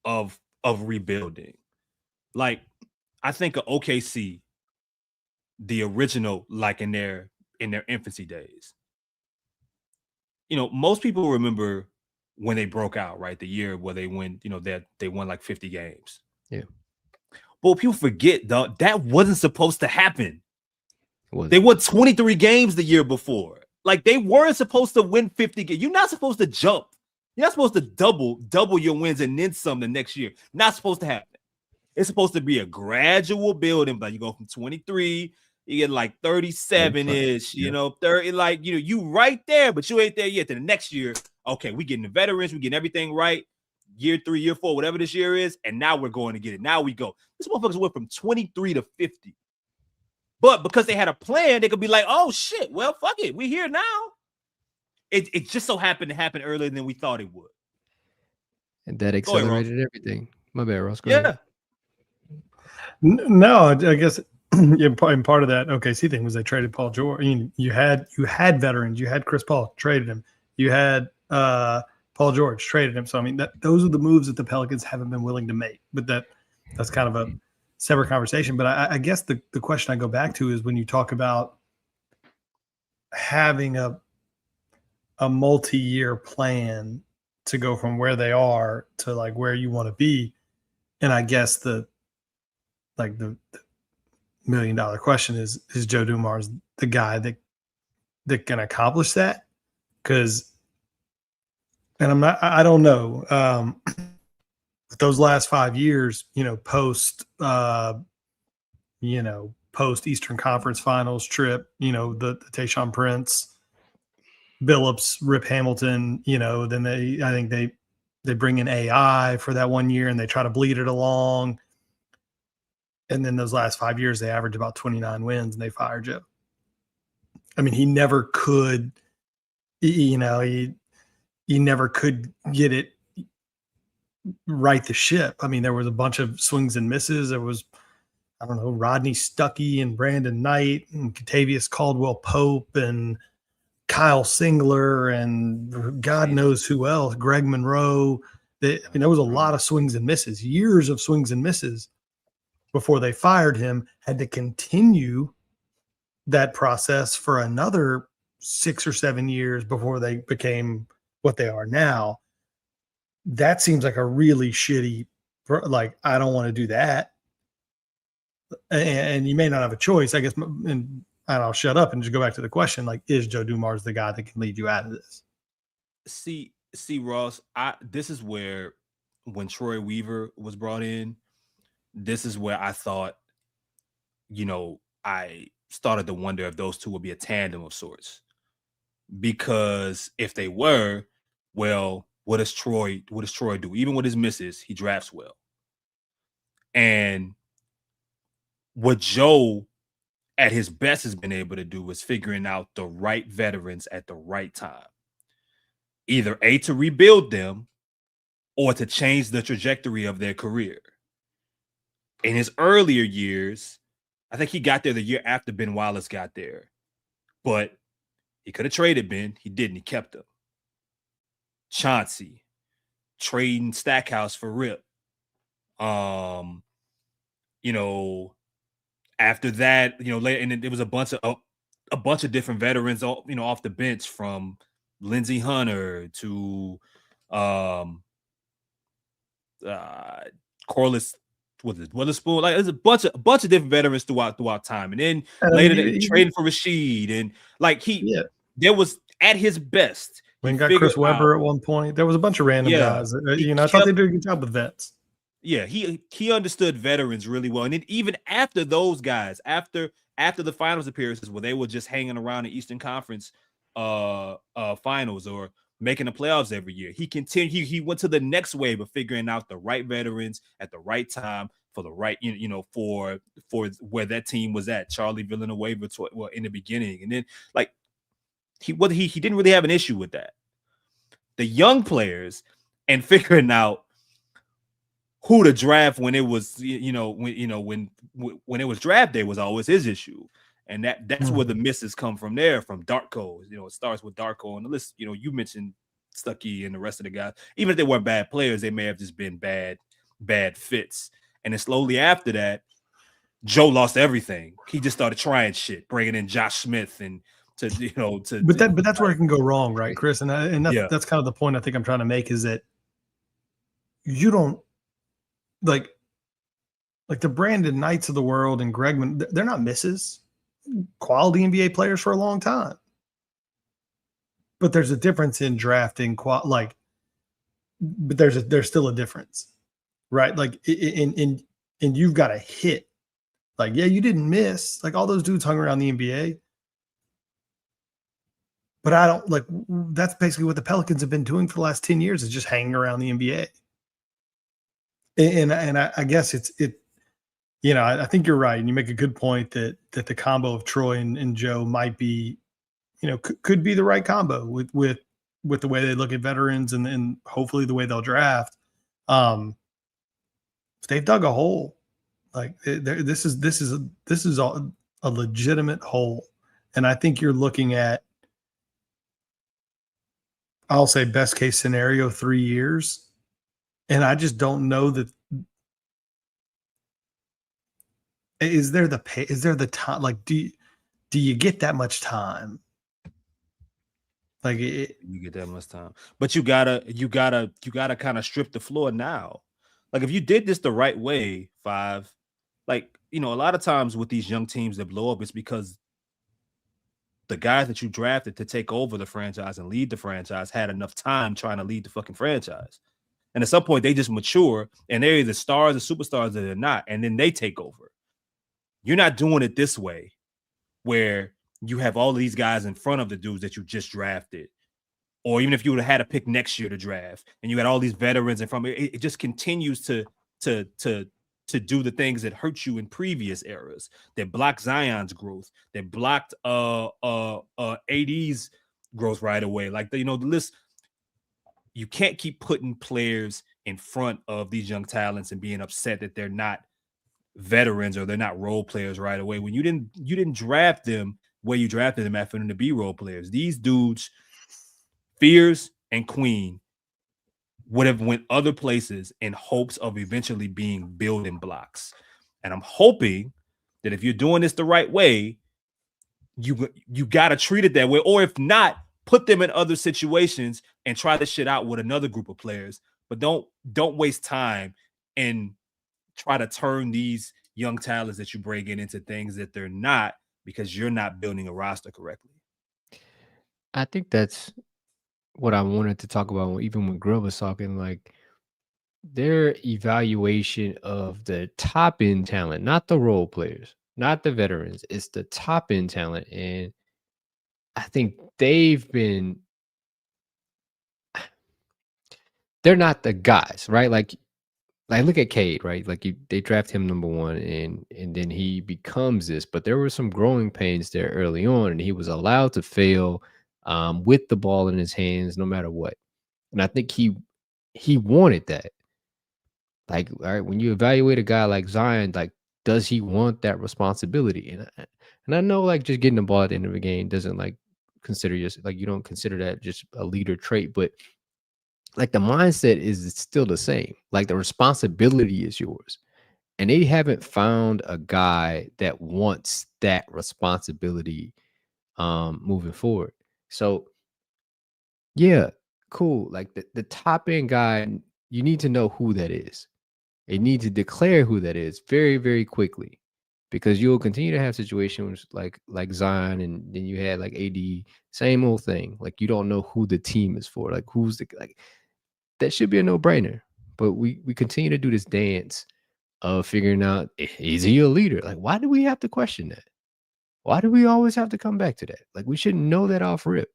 of rebuilding, like I think of OKC, the original, like in their infancy days. Most people remember when they broke out, right? The year where they win, they won like 50 games. Yeah. But people forget, though, that wasn't supposed to happen. They won 23 games the year before. Like, they weren't supposed to win 50 games. You're not supposed to jump. You're not supposed to double your wins and then some the next year. Not supposed to happen. It's supposed to be a gradual building, but you go from 23, you get like 37-ish, 30, like, you right there, but you ain't there yet. Then the next year, okay, we getting the veterans, we getting everything right. Year 3, year 4, whatever this year is, and now we're going to get it. Now we go. This motherfuckers went from 23 to 50. But because they had a plan, they could be like, oh, shit, well, fuck it. We're here now. It just so happened to happen earlier than we thought it would. And that accelerated everything. My bad, Ross. Go ahead. No, I guess in part of that OKC thing was they traded Paul George. You had veterans. You had Chris Paul, traded him. You had Paul George, traded him. So, I mean, those are the moves that the Pelicans haven't been willing to make. But that's kind of a separate conversation. But I guess the question I go back to is when you talk about having a multi-year plan to go from where they are to like where you want to be. And I guess the $1 million question is Joe Dumars the guy that can accomplish that? Because, and I don't know. Those last 5 years, post Eastern Conference Finals trip, the Tayshaun Prince, Billups, Rip Hamilton, then I think they bring in AI for that 1 year and they try to bleed it along. And then those last 5 years, they averaged about 29 wins and they fired Joe. I mean, he never could, he never could get it right the ship. I mean, there was a bunch of swings and misses. There was, I don't know, Rodney Stuckey and Brandon Knight and Kentavious Caldwell-Pope and Kyle Singler and God knows who else, Greg Monroe. There was a lot of swings and misses, years of swings and misses before they fired him, had to continue that process for another 6 or 7 years before they became what they are now. That seems like a really shitty, like, I don't want to do that. And you may not have a choice, I guess. And I'll shut up and just go back to the question. Like, is Joe Dumars the guy that can lead you out of this? See, Ross, this is where when Troy Weaver was brought in, this is where I thought, I started to wonder if those two would be a tandem of sorts. Because if they were, well, what does Troy do? Even with his misses, he drafts well. And what Joe at his best has been able to do is figuring out the right veterans at the right time. either A, to rebuild them, or to change the trajectory of their career. In his earlier years, I think he got there the year after Ben Wallace got there. But he could have traded Ben. He didn't. He kept him. Chauncey, trading Stackhouse for Rip. After that, later, and then there was a bunch of different veterans, off the bench, from Lindsey Hunter to Corliss, Witherspoon. Like, there's a bunch of different veterans throughout time, and then later they trading for Rashid, and like there was at his best. We got Chris Webber at one point. There was a bunch of random guys. I thought they did a good job with vets. Yeah, he understood veterans really well, and then even after those guys, after the finals appearances where they were just hanging around the Eastern Conference finals or making the playoffs every year, he continued. He went to the next wave of figuring out the right veterans at the right time for the right, for where that team was at. Charlie Villanueva, in the beginning, and then like he didn't really have an issue with that. The young players and figuring out who to draft when it was, when it was draft day was always his issue. And that's where the misses come from there, from Darko. It starts with Darko on the list. You mentioned Stuckey and the rest of the guys. Even if they weren't bad players, they may have just been bad fits. And then slowly after that, Joe lost everything. He just started trying shit, bringing in Josh Smith and But that's where it can go wrong, right, Chris? And that's kind of the point I think I'm trying to make, is that you don't like the Brandon Knights of the world and Gregman. They're not misses. Quality NBA players for a long time. But there's a difference in drafting but there's still a difference, right? Like and you've got to hit. Like, yeah, you didn't miss. Like, all those dudes hung around the NBA. But I don't like, that's basically what the Pelicans have been doing for the last 10 years, is just hanging around the NBA. And I guess I think you're right. And you make a good point that the combo of Troy and Joe might be, could be the right combo with the way they look at veterans and hopefully the way they'll draft. They've dug a hole. Like, this is a legitimate hole. And I think you're looking at, I'll say best case scenario, 3 years. And I just don't know that. Is there the time? Like, do you get that much time? Like, you get that much time, but you gotta kind of strip the floor now. Like, if you did this the right way, Five, like, a lot of times with these young teams that blow up, it's because the guys that you drafted to take over the franchise and lead the franchise had enough time trying to lead the fucking franchise. And at some point, they just mature, and they're either stars or superstars, or they're not, and then they take over. You're not doing it this way, where you have all of these guys in front of the dudes that you just drafted. Or even if you would have had a pick next year to draft, and you had all these veterans in front of it just continues to do the things that hurt you in previous eras, that blocked Zion's growth, that blocked AD's growth right away. Like, the list, you can't keep putting players in front of these young talents and being upset that they're not veterans or they're not role players right away, when you didn't draft them where you drafted them after them to be role players. These dudes, Fears and Queen, would have went other places in hopes of eventually being building blocks. And I'm hoping that if you're doing this the right way, you got to treat it that way. Or if not, put them in other situations and try this shit out with another group of players. But don't waste time and try to turn these young talents that you bring into things that they're not, because you're not building a roster correctly. I think that's what I wanted to talk about, even when Grill was talking, like their evaluation of the top end talent, not the role players, not the veterans. It's the top end talent. And I think they're not the guys, right? Like look at Cade, right? Like they draft him number 1 and then he becomes this, but there were some growing pains there early on, and he was allowed to fail. with the ball in his hands, no matter what. And I think he wanted that. Like, all right, when you evaluate a guy like Zion, like, does he want that responsibility? And I know, like, just getting the ball at the end of the game doesn't like consider you don't consider that just a leader trait, but like the mindset is still the same. Like the responsibility is yours. And they haven't found a guy that wants that responsibility moving forward. So yeah, cool. Like the top end guy, you need to know who that is. You need to declare who that is very, very quickly, because you'll continue to have situations like Zion, and then you had like AD, same old thing. Like you don't know who the team is for. Like who's the like that should be a no-brainer. But we continue to do this dance of figuring out, is he a leader? Like, why do we have to question that? Why do we always have to come back to that? Like, we should know that off rip.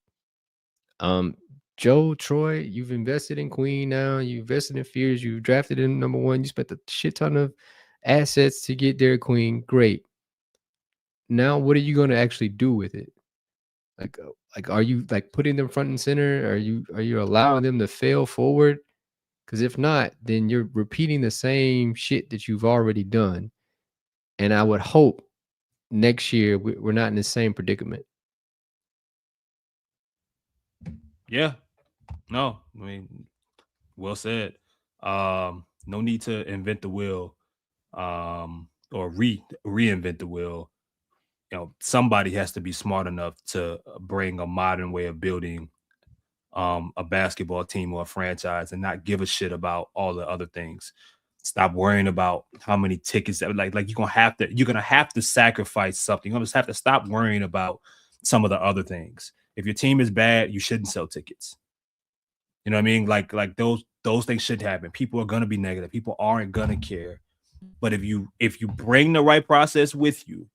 Joe, Troy, you've invested in Queen now. You invested in Fears. You've drafted in number 1. You spent a shit ton of assets to get there, Queen. Great. Now, what are you going to actually do with it? Like, are you like putting them front and center? Are you allowing them to fail forward? Because if not, then you're repeating the same shit that you've already done. And I would hope next year we're not in the same predicament. Yeah. No, I mean, well said. No need to invent the wheel or reinvent the wheel. You know, somebody has to be smart enough to bring a modern way of building a basketball team or a franchise and not give a shit about all the other things. Stop worrying about how many tickets that like you're gonna have to sacrifice something. You're gonna just have to stop worrying about some of the other things. If your team is bad, you shouldn't sell tickets. You know what I mean? Like those things should happen. People are gonna be negative. People aren't gonna care. But if you bring the right process with you,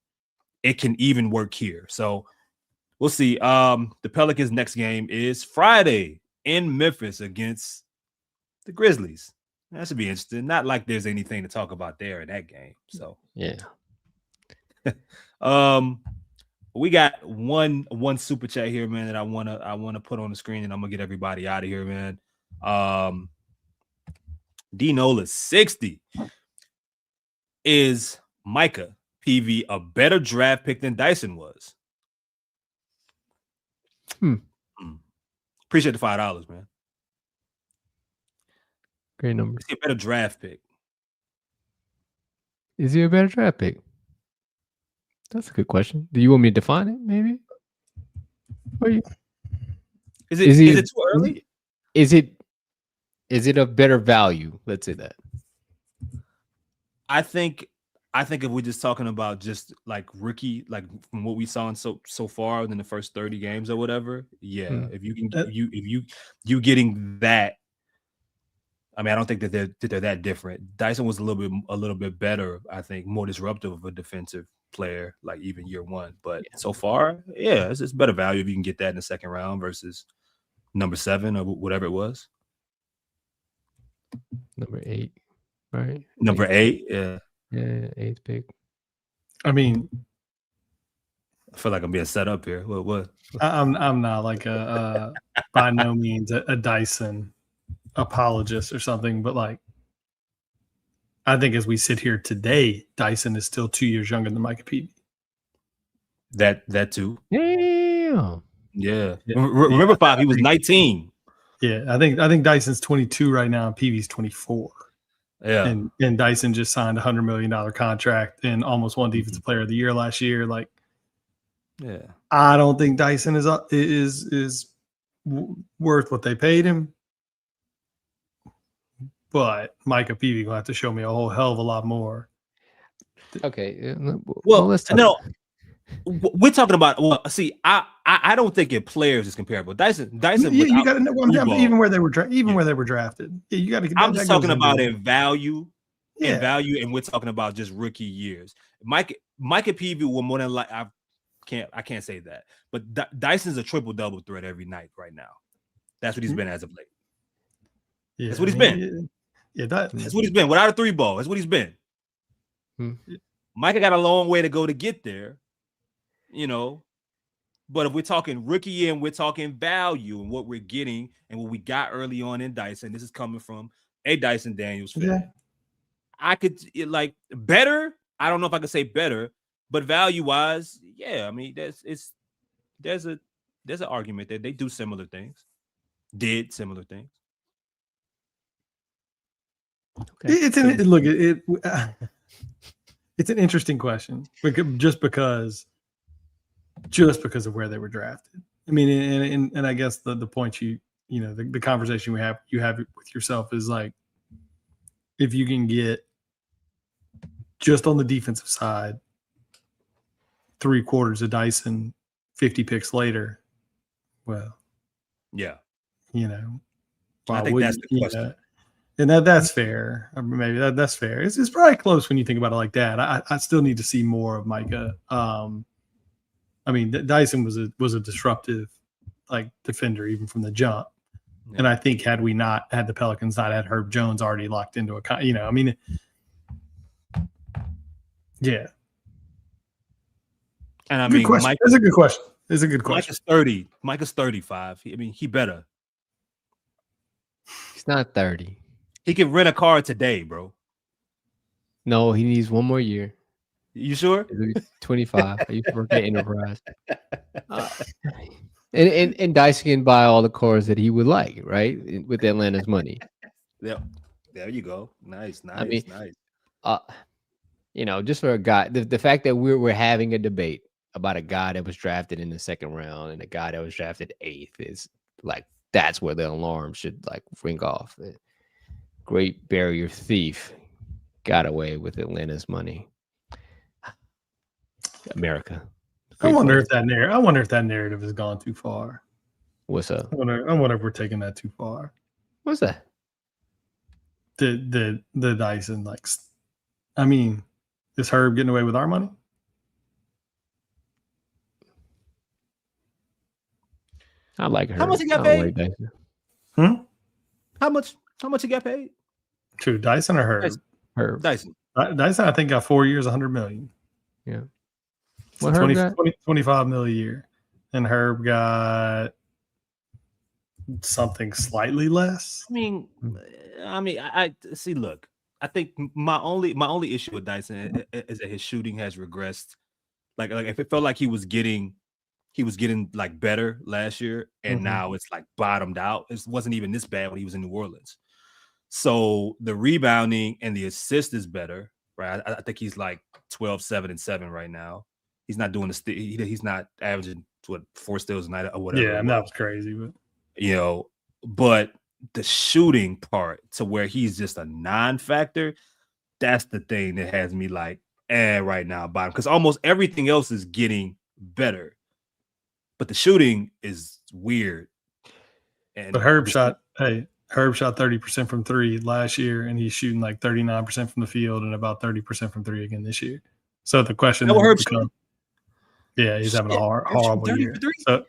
it can even work here. So we'll see. The Pelicans' next game is Friday in Memphis against the Grizzlies. That should be interesting. Not like there's anything to talk about there in that game. So yeah. We got one super chat here, man, that I wanna put on the screen, and I'm gonna get everybody out of here, man. D Nola 60. Is Micah Peavey a better draft pick than Dyson was? Appreciate the $5, man. Great number. Is he a better draft pick? Is he a better draft pick? That's a good question. Do you want me to define it, maybe? Is it too early? Is it of better value? Let's say that. I think if we're just talking about just like rookie, like from what we saw in so far in the first 30 games or whatever, yeah. If you can you getting that, I mean, I don't think that they're that different. Dyson was a little bit better, I think, more disruptive of a defensive player, like even year one. But so far, yeah, it's better value if you can get that in the second round versus number 7 or whatever it was. Number 8, right? Number 8, yeah. Yeah, 8th pick. I mean, I feel like I'm being set up here. What? I'm not like a by no means a Dyson apologist or something, but like I think as we sit here today, Dyson is still 2 years younger than Micah Peavey. That too. Damn. Yeah. Remember 5, he was 19. Yeah, I think Dyson's 22 right now and Peavey's 24. Yeah. And Dyson just signed a $100 million contract and almost won Defensive Player of the Year last year. Like, yeah, I don't think Dyson is worth what they paid him. But Micah Peavey gonna have to show me a whole hell of a lot more. Okay. Well, let's talk. No, we're talking about. Well, see, I don't think in players is comparable. Dyson. You got to know even where they were drafted. Yeah, you got to. I'm just talking about in value. Yeah. In value, and we're talking about just rookie years. Micah Peavey will more than like I can't say that, but Dyson's a triple-double threat every night right now. That's what he's been as of late. Yeah, that's what he's been. Yeah, that's what he's been without a 3-ball. That's what he's been. Micah got a long way to go to get there, you know. But if we're talking rookie year and we're talking value and what we're getting and what we got early on in Dyson, this is coming from a Dyson Daniels fan. Yeah. I could like better. I don't know if I could say better, but value wise, yeah. I mean, there's an argument that they do similar things, did similar things. Okay. It's an interesting question just because of where they were drafted. I mean, and I guess the point the conversation you have with yourself is like, if you can get just on the defensive side 3/4 of Dyson 50 picks later, well, yeah, I think that's the question. And that's fair. Maybe that's fair. It's probably close when you think about it like that. I still need to see more of Micah. I mean, Dyson was a disruptive like defender even from the jump. Yeah. And I think had the Pelicans not had Herb Jones already locked into I mean, yeah. And I mean, it's a good question. It's a good question. Micah's 30. Micah's 35. I mean, he better. He's not 30. He can rent a car today, bro. No, he needs one more year. You sure? 25. I used to work at Enterprise. And Dyson can buy all the cars that he would like, right? With Atlanta's money. Yep. There you go. Nice. I mean, just for a guy, the fact that we're having a debate about a guy that was drafted in the second round and a guy that was drafted 8th is like, that's where the alarm should like ring off. The Great Barrier Thief got away with Atlanta's money. America. I wonder if that narrative has gone too far. What's up? I wonder if we're taking that too far. What's that? The Dyson, like, I mean, is Herb getting away with our money? I like Herb. How much he got paid? Like How much he got paid? True, Dyson or Herb? Herb. Dyson, I think got 4 years, $100 million. Yeah. What Herb got? 25 million a year, and Herb got something slightly less. I mean, I see. Look, I think my only issue with Dyson is that his shooting has regressed. Like if it felt like he was getting like better last year, and now it's like bottomed out. It wasn't even this bad when he was in New Orleans. So the rebounding and the assist is better, right? I think he's like 12, 7, and 7 right now. He's not doing he's not averaging 4 steals a night or whatever. Yeah, and that was crazy, but the shooting part to where he's just a non-factor, that's the thing that has me like, right now, bottom, because almost everything else is getting better, but the shooting is weird. But Herb shot 30% from 3 last year, and he's shooting like 39% from the field and about 30% from 3 again this year. So the question becomes, he's having a horrible year. So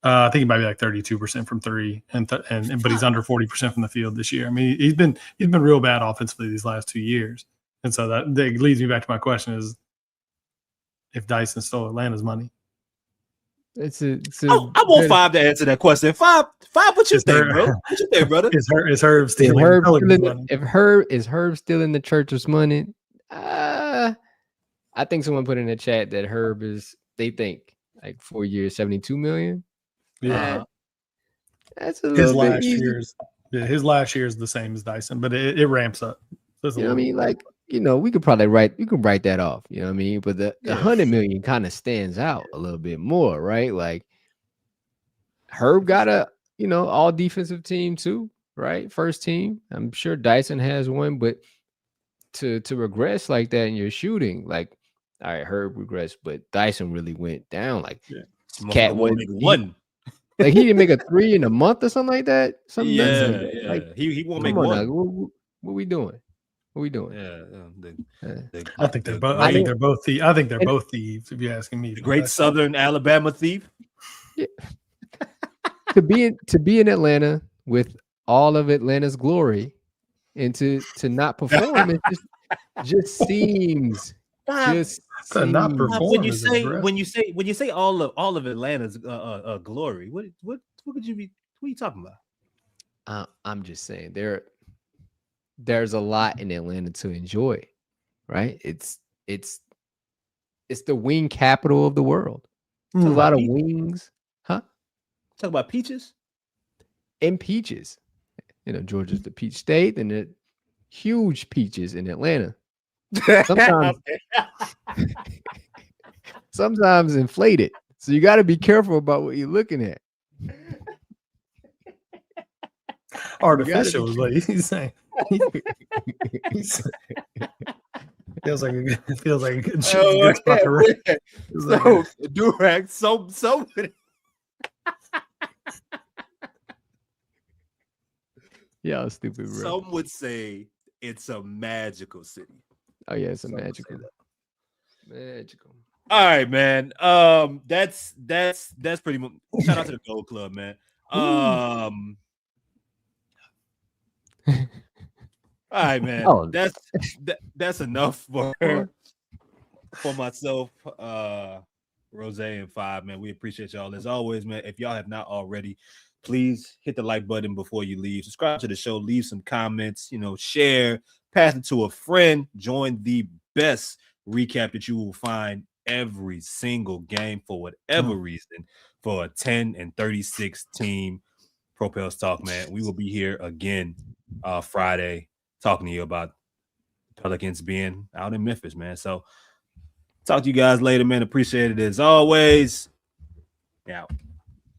I think he might be like 32% from 3, but he's under 40% from the field this year. I mean, he's been real bad offensively these last 2 years, and so that leads me back to my question: is if Dyson stole Atlanta's money? I want 5 to answer that question. 5, what you think, bro? What you think, brother? Is Herb stealing Pelicans' money? Is Herb stealing the church's money? I think someone put in the chat that Herb they think like 4 years, 72 million. Yeah, that's a little bit easy. His last year is the same as Dyson, but it ramps up. You know what I mean? Like, we could probably write that off. You know what I mean? But the 100 million kind of stands out a little bit more, right? Like Herb got a all defensive team too, right? First team. I'm sure Dyson has one, but to regress like that in your shooting, like, all right, Herb regressed, but Dyson really went down. Like, Cat one. Like he didn't make a 3 in a month or something like that. Something Like he won't make one. What we doing? What we doing? I think they're both. I think they're both thieves. If you're asking me, the great Southern Alabama thief. Yeah. to be in Atlanta with all of Atlanta's glory, and to not perform, it just seems just To not seems- perform. when you is say aggressive. when you say all of Atlanta's glory, what could you be? What are you talking about? I'm just saying there's a lot in Atlanta to enjoy, right? It's the wing capital of the world. It's a lot of wings, huh? Talk about peaches And peaches. You know, Georgia's the peach state, and the huge peaches in Atlanta. Sometimes inflated. So you got to be careful about what you're looking at. Artificial is what he's saying. Feels like a good shit. Oh, Good spot to rip. so Durag, so Yeah, stupid, bro. some would say it's a magical city. Oh yeah, it's a Some would say magical. Magical. All right, man. That's pretty much. Shout out to the Gold Club, man. All right, man. Oh. That's enough for myself, Rose and Five, man. We appreciate y'all as always, man. If y'all have not already, please hit the like button before you leave. Subscribe to the show, leave some comments, share, pass it to a friend. Join the best recap that you will find every single game for whatever reason for a 10-36 team Propels Talk, man. We will be here again Friday talking to you about Pelicans being out in Memphis, man. So talk to you guys later, man. Appreciate it as always. Yeah.